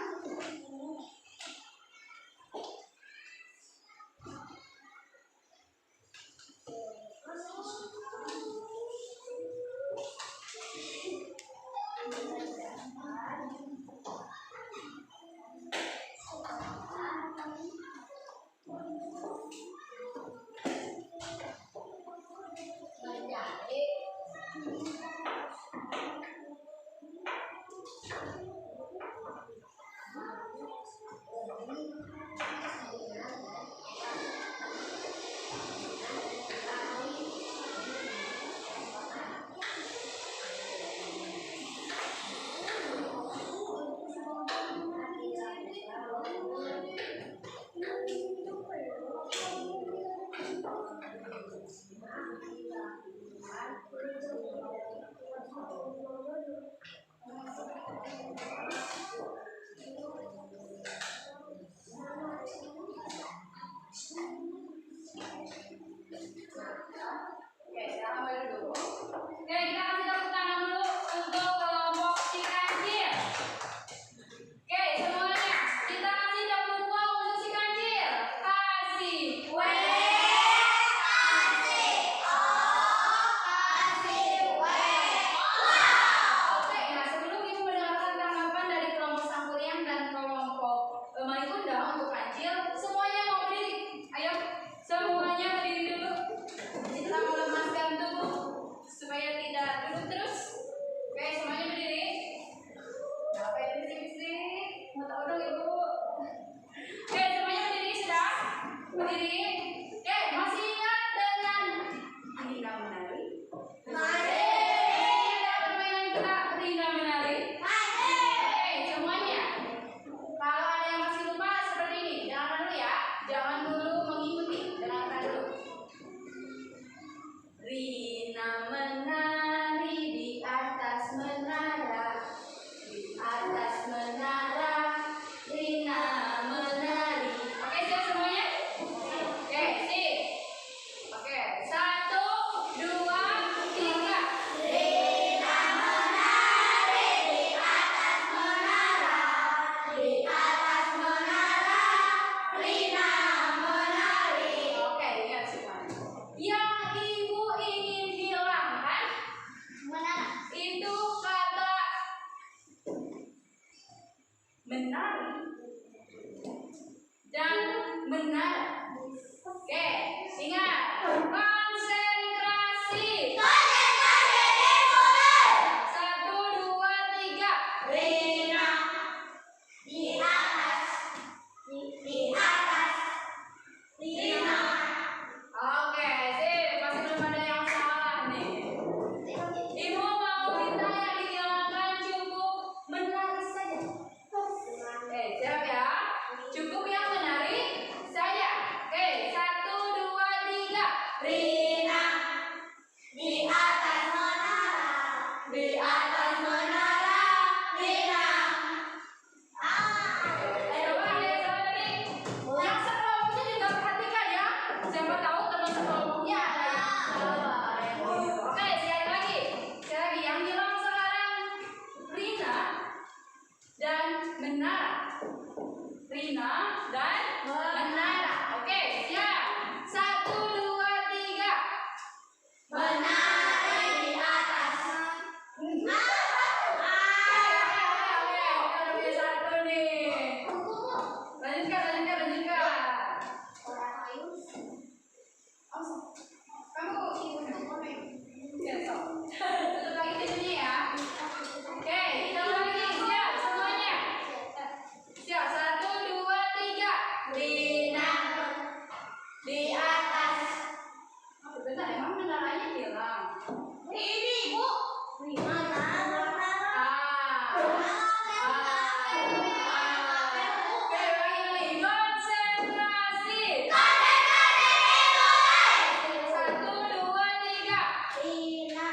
Oke, sekarang mulai dulu. Oke, kita kasih tepuk tangan dulu untuk kelompok si kancil. Oke, semuanya kita kasih tepuk tangan untuk si kancil. Kasih W, kasih O, kasih W. Oke, nah sebelum ibu mendengarkan tanggapan dari kelompok Sangkuriang dan kelompok Malikunda untuk kancil, semuanya mau berdiri. Ayo, semuanya berdiri dulu. Kita melepaskan tubuh supaya tidak duduk terus. Oke, semuanya berdiri. Apa itu bisik-bisik? Mau tahu dong ibu. Oke, semuanya berdiri sudah? Berdiri. Oke, masih ingat dengan Rina menari? Mari. Ingat permainan kita Rina menari? Mari. Oke, semuanya. Kalau ada yang masih lupa seperti ini, dengarkan dulu ya. Jangan dulu mengikuti, dengarkan dulu. Rina menari di atas menara, di atas menara, Rina menari. Oke, siap semuanya? Oke, sip. Oke, 1, 2, 3. Rina menari di atas menara, di atas menara, Rina menari. Oke, ingat semuanya. Yang ibu ingin hilangkan itu kata menari dan menara. Oke, ingat konsentrasi. Konsentrasi dimulai. 1, 2, 3. Rina di atas, di atas, Rina. Oke, sip. Pasti belum ada yang salah nih. Ibu mau kita yang dihilangkan cukup menari saja. Oke, siap ya. Cukup yang menari saja. Oke, 1, 2, 3. Rina di atas menara, di atas menara, Rina. Ayo, ada yang salah tadi? Yang sekelompoknya juga perhatikan ya. Siapa tahu teman sekelompoknya ada yang salah. Oke, sekali lagi. Sekali lagi, yang hilang sekarang Rina dan menara. Rina dan menara. Oke, siap. 1, 2, 3. Menari di atas. Oke, kita lebih satu nih. Lanjutkan. Kamu ya, so. Tutup lagi pintunya ya. Oke, kita lagi. Siap semuanya. Siap, 1, 2, 3. Rina di atas. Bentar, emang menaranya hilang? Ini bu. Oke, lagi. Konsentrasi. 1, 2, 3. Rina.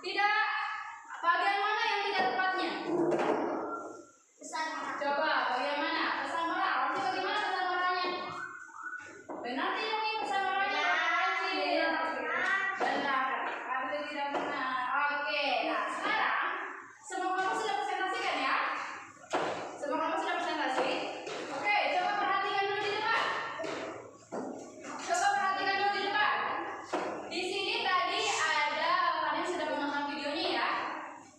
Tidak. Bagian mana yang tidak tepatnya? Pesan marah. Coba bagian mana? Pesan moral. Nanti bagaimana pesan moralnya? Benar tidak nih pesan moralnya? Benar. Atau tidak benar? Oke. Nah sekarang semua kamu sudah presentasikan ya? Semua kamu sudah presentasi? Oke. Coba perhatikan dulu di depan. Coba perhatikan dulu di depan. Di sini tadi ada kalian sudah menonton videonya ya.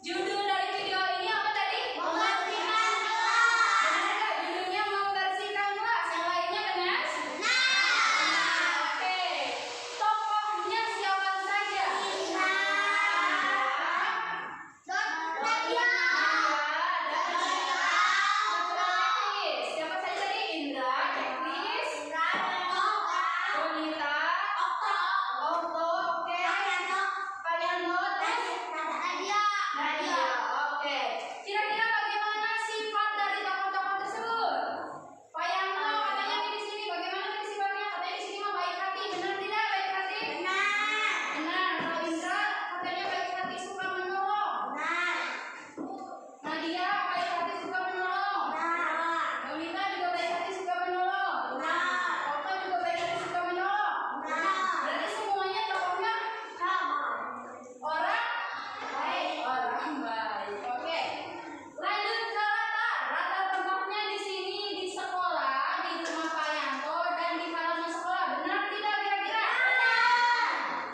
Judul dari video ini apa tadi? Membersihkan kelas. Benar nggak? Judulnya membersihkan kelas. Yang lainnya benar? Oke. Tokohnya siapa saja? Siapa saja tadi? Indra, Teknis, Bonita, Okto, oke. Kalian terus Nadia, oke. Kira-kira bagaimana sifat dari tokoh-tokoh tersebut? Pak Yanto katanya di sini bagaimana tadi sifatnya? Katanya di sini mah baik hati, benar tidak baik hati? Benar. Kalau Indra katanya baik hati suka menolong. Nadia baik hati suka menolong. Bonita juga baik hati suka menolong. Okto juga baik hati suka menolong. Berarti semuanya tokohnya orang baik. Oke. Lanjut ke latar. Latar tempatnya di sini di sekolah, di rumah Pak Yanto dan di halaman sekolah. Benar tidak kira-kira?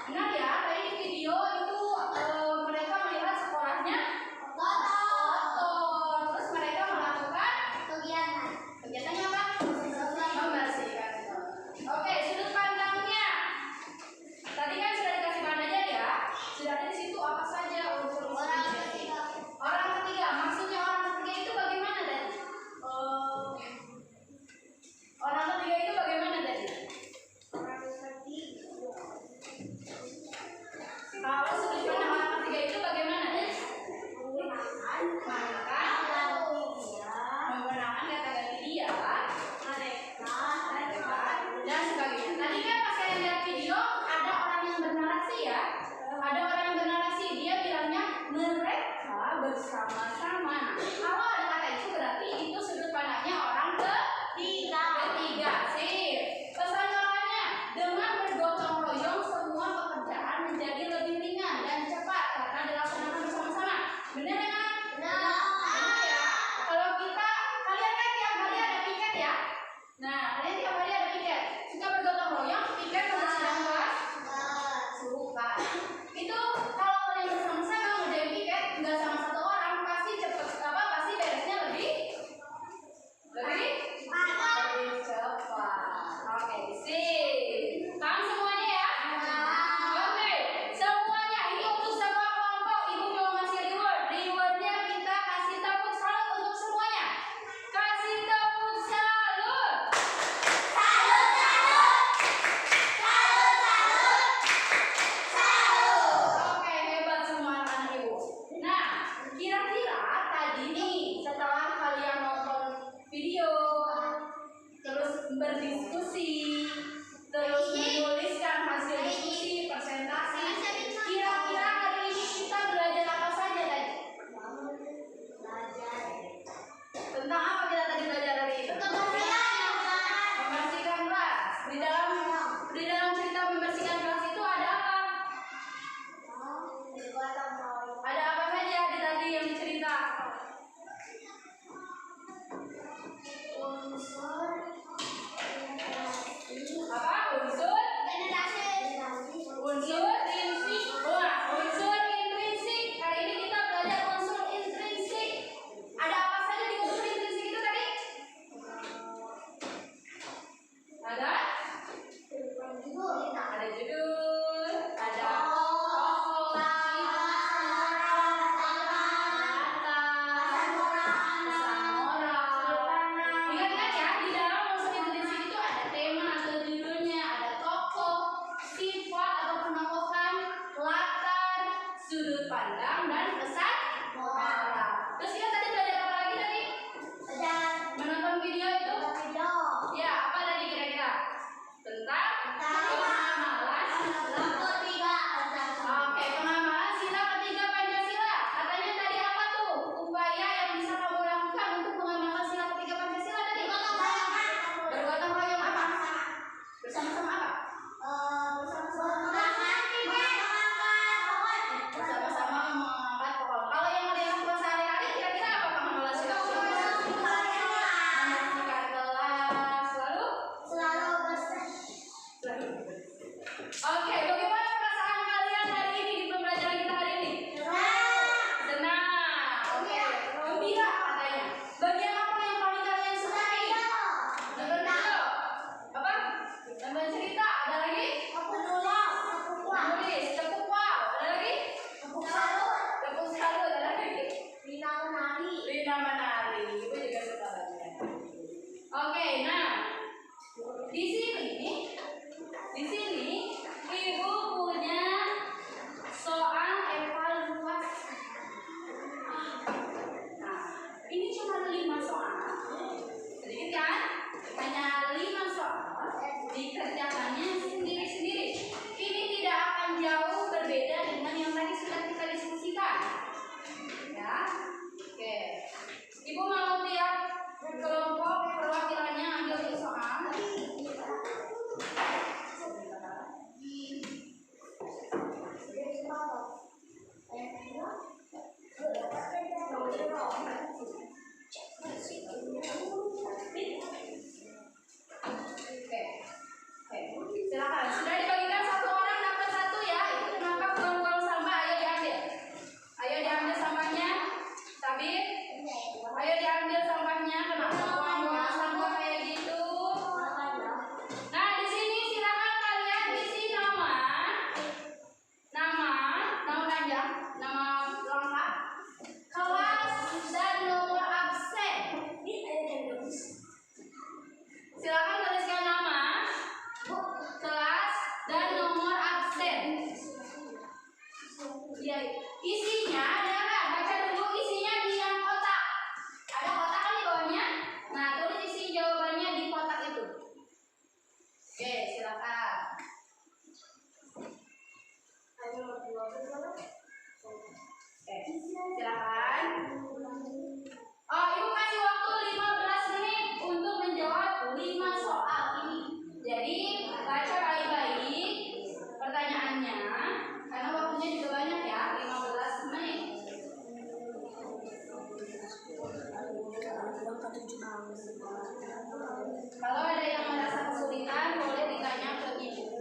Benar ya. Tadi di video itu mereka melihat sekolahnya kotor. Terus mereka melakukan kegiatannya apa? Membersihkan. Oke, sudut pandangnya. Tadi kan sudah dikasih bahan aja ya. Sudah ada di situ apa saja unsur-unsur ini. Orang ketiga, maksudnya orang ketiga itu bagaimana tadi? Orang ketiga itu bagaimana tadi? Kalau sudut pandang orang ketiga itu bagaimana tadi? Menggunakan kata ganti dia, dan sebagainya. Tadi kan pas kalian lihat video ada orang yang bernarasi ya. Ada orang yang bernarasi, dia bilangnya mereka bersama-sama. Nah, kalau ada kata itu berarti itu sudut pandangnya orang ketiga. Sip. Pesan moralnya, dengan bergotong royong semua pekerjaan menjadi lebih ringan dan cepat karena dilaksanakan bersama-sama. Benar kan? Benar ya. Kalau kita, kalian kan tiap hari ada piket ya. Nah, kalian tiap hari ada piket. Suka bergotong royong, piket membersihkan kelas? Suka. Itu kalau kalian bersama-sama ngerjain piket, nggak sama satu orang, pasti cepet pasti beresnya lebih cepat. Oke, sip. Paham semuanya ya? Oke, semuanya ini untuk semua kelompok. Ibu mau ngasih reward. Rewardnya kita kasih tepuk salut untuk semuanya. Kasih tepuk salut. Oke, hebat semua anak ibu. Nah, kira-kira tadi nih setelah kalian nonton video, terus berdiskusi, terus menuliskan hasil diskusi, presentasi, kira-kira hari ini kita belajar apa saja tadi? Tentang apa kita tadi belajar hari ini? Membersihkan kelas. Di dalam cerita membersihkan kelas itu ada apa? Ada apa saja di tadi yang dicerita? Apa? Unsur intrinsik. Wah, unsur intrinsik. Hari ini kita belajar unsur intrinsik. Ada apa saja di unsur intrinsik itu tadi? Ada judul, ada tokoh, pesan moral. Ingat-ingat ya, di dalam unsur intrinsik itu ada tema atau judulnya, ada tokoh, sifat atau penambahan, latar, sudut pandang, dan pesan moral. Terus kita tadi belajar apa lagi tadi? Menonton video itu? Ya, apa tadi kira-kira? Tentang pengamalan. Oke, berbeda dengan yang tadi sudah kita diskusikan. Ya, oke. Ibu mau tiap kelompok perwakilannya ambil satu soal. Oke, silakan. Sudah dibagikan satu orang dapat satu ya. Itu kenapa buang-buang sampah? Ayo diambil. Ayo diambil sampahnya. Tapi, ayo diambil sampahnya. Kenapa buang-buang sampah kayak gitu? Nah, di sini silakan kalian isi nama panjang, nama lengkap, kelas dan nomor absen. Silakan tuliskan nama, kelas dan nomor absen. Ya, isinya adalah baca dulu isinya di yang kotak. Ada kotak kan di bawahnya? Nah, tulis isi jawabannya di kotak itu. Oke, silakan. Oke, silakan. Oh, ibu kasih waktu 15 menit untuk menjawab 5 soal ini. Jadi, baca baik-baik pertanyaannya, karena waktunya juga banyak ya, 15 menit. Kalau ada yang merasa kesulitan, boleh ditanya ke ibu.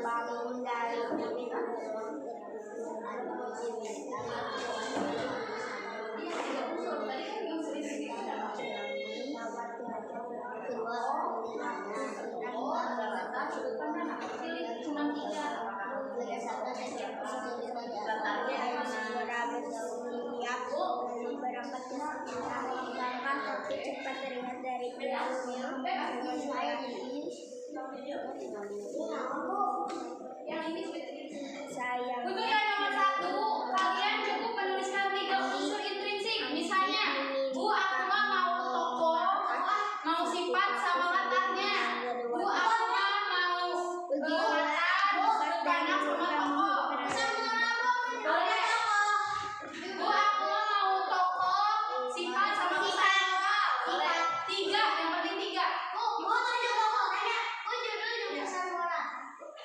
Bangun dari cepat terlihat dari saya. Untuk yang nomor 1, kalian cukup menuliskan 3 unsur intrinsik. Misalnya, Bu, aku mah mau toko, mau sifat sama latarnya. Bu, aku mah mau latar, banyak sama toko. Boleh. Bu, aku mah mau toko, sifat sama pesan moral. Boleh. 3, yang penting 3.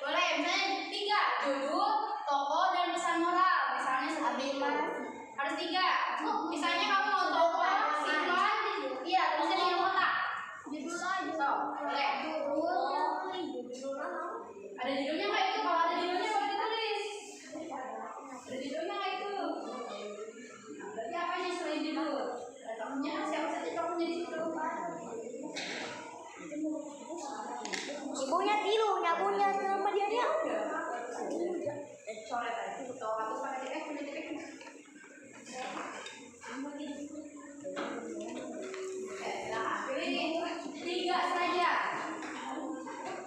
Boleh, misalnya 3, judul, toko, dan pesan moral. Misalnya seperti itu. Harus 3. Misalnya kamu mau toko, sifat, iya, tulisnya di kotak. So, boleh. Ada judulnya nggak itu? Kalau ada judulnya boleh ditulis. Ada judulnya nggak itu? Nah, berarti apa aja selain judul? Kamunya siapa saja kamunya di situ? Ibunya tilu, nyabunya sama dia. Coret aja. Tuh, aku pakai titik, punya titik. Nah, pilih 3 saja.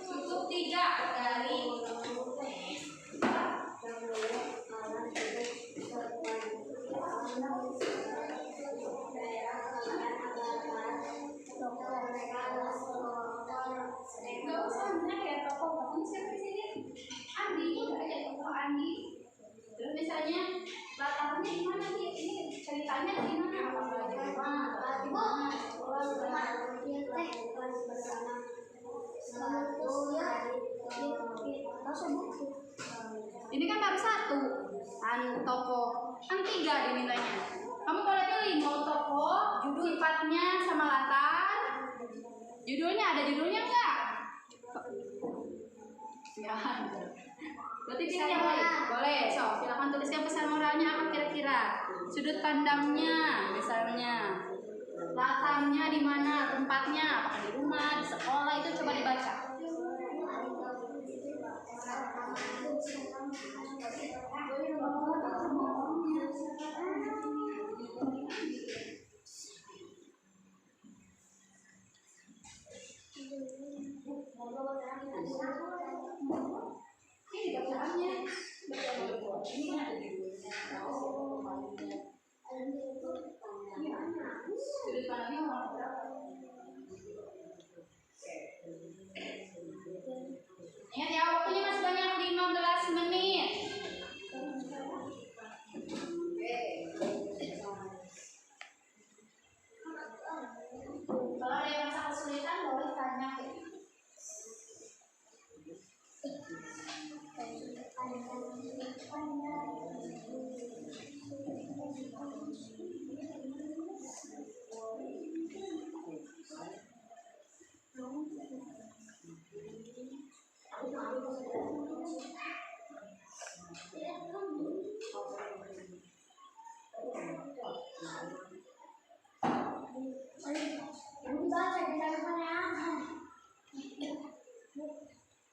Cukup 3 dari nggak usah bener ya toko kamu siapa di sini? Andi, udah aja toko Andi. Terus misalnya latarnya di mana sih? Ini ceritanya di mana? Apa di mana? Ini kan baru 1 toko, kan 3 dimintanya. Kamu boleh pilih mau toko, sifatnya sama latar. Judulnya ada judulnya enggak? Ya. Berarti pilih yang lain. Boleh. So, silakan tuliskan pesan moralnya apa kira-kira. Sudut pandangnya, misalnya. Latarnya di mana, tempatnya. apa di rumah, di sekolah itu coba dibaca. Ini bacaannya. Ini ada di sudut pandangnya orang berapa? Ingat ya, waktunya masih banyak, 15 menit. Kalau ada yang merasa kesulitan boleh tanya.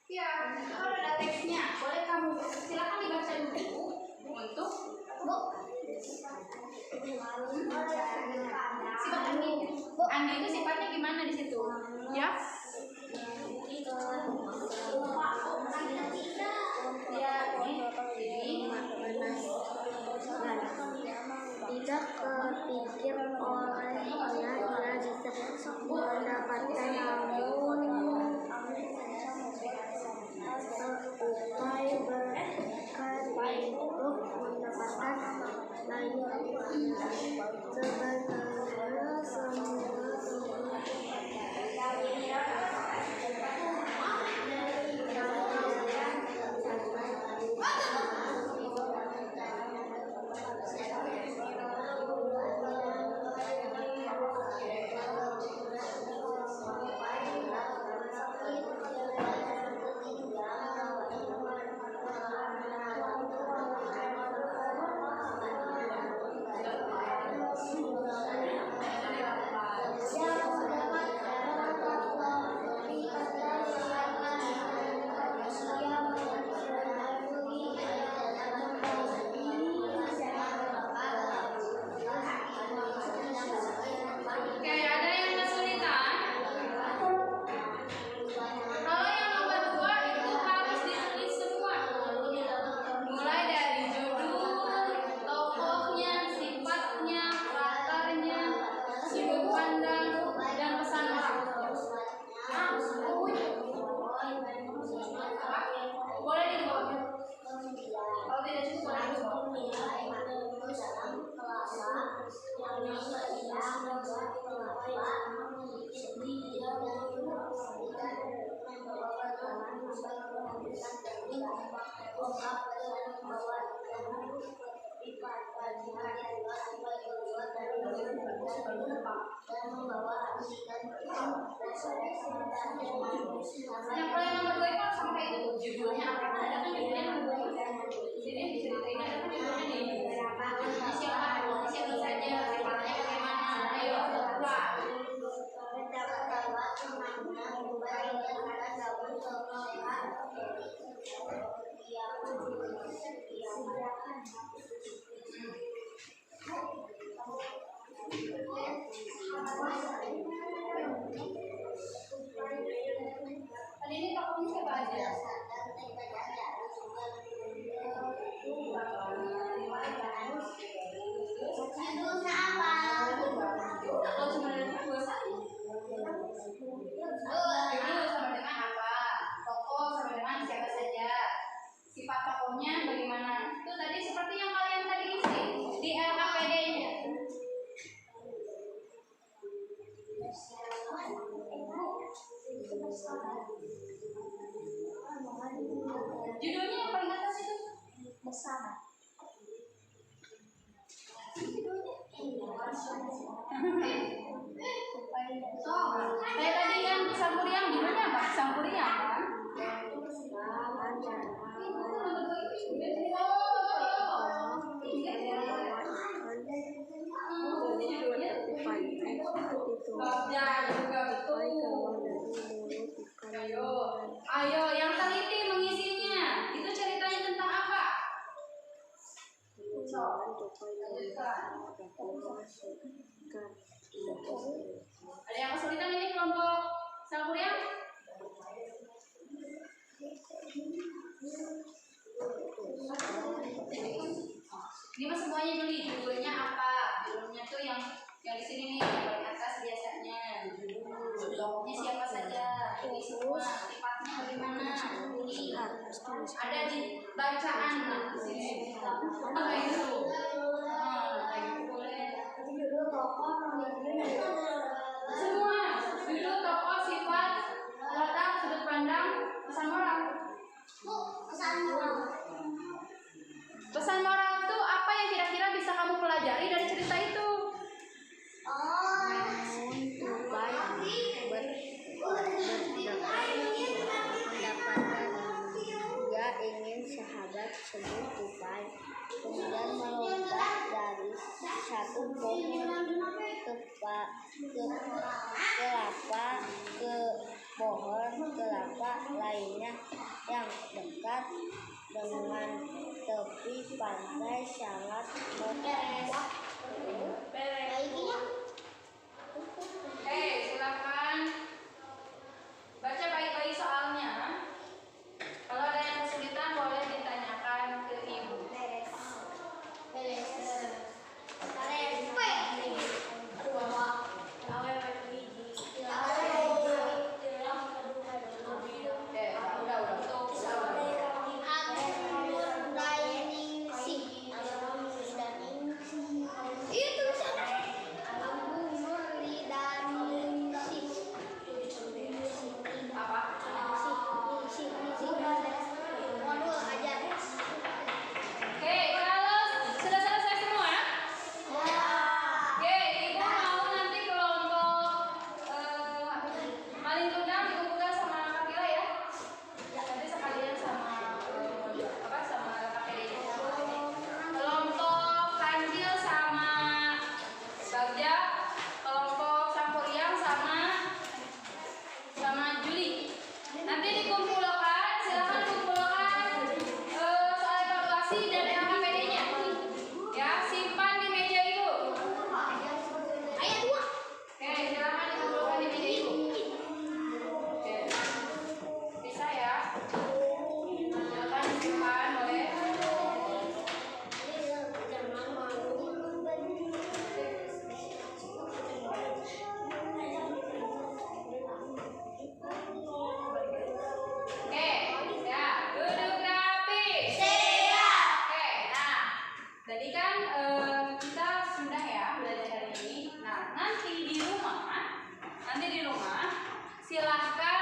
Ya, kalau ada teksnya, boleh kamu silakan dibaca dulu untuk sifat Andi. Andi itu sifatnya gimana di situ? Ya? Tidak kepikir olehnya dia disebut mendapatkan namun upaya berkarya untuk mendapatkan lain sebenarnya Oke, ada yang kesulitan? Kalau yang nomor 2 itu harus ditulis semua. Mulai dari judul, tokohnya, sifatnya, latarnya, sudut pandang, dan pesan orang. Boleh dibuat. Kalau tidak cukup boleh dibuat. Yang paling nomor 2 itu sampai itu judulnya apa? Ada kan judulnya nomor 2. Jadi diceritain ada kan judulnya nih. Ini siapa? Ini siapa saja? Sifatnya bagaimana? Ayo buat. Tadi ini tokohnya siapa aja? Judulnya apa? Kalau sebenarnya 2 saja. Judul sama dengan apa? Tokoh sama dengan siapa saja. Sifat tokohnya bagaimana? Itu tadi seperti yang kalian tadi isi di LKPD-nya. Judulnya yang paling atas itu bersama. Kayak tadi yang Sangkuriang judulnya apa? Sangkuriang kan? Judulnya juga betul. Ada yang kesulitan ini kelompok Salmuriang? Ini mah semuanya Juli, judulnya apa? Judulnya tuh yang di sini nih, yang paling atas biasanya. Kelompoknya siapa saja? Ini semua sifatnya bagaimana? Juli. Ada di bacaan nah, di sini. Apa itu? Semua judul, tokoh, sifat, letak, sudut pandang, pesan moral. Pesan moral itu apa yang kira-kira bisa kamu pelajari dari cerita itu? Dia ingin sahabat tersebut tupai, kemudian melompat dari satu pohon ke pohon kelapa lainnya yang dekat dengan tepi pantai sangat mewah. Silakan baca baik-baik soalnya. Kalau ada yang kesulitan boleh ditanyakan ke ibu. Silahkan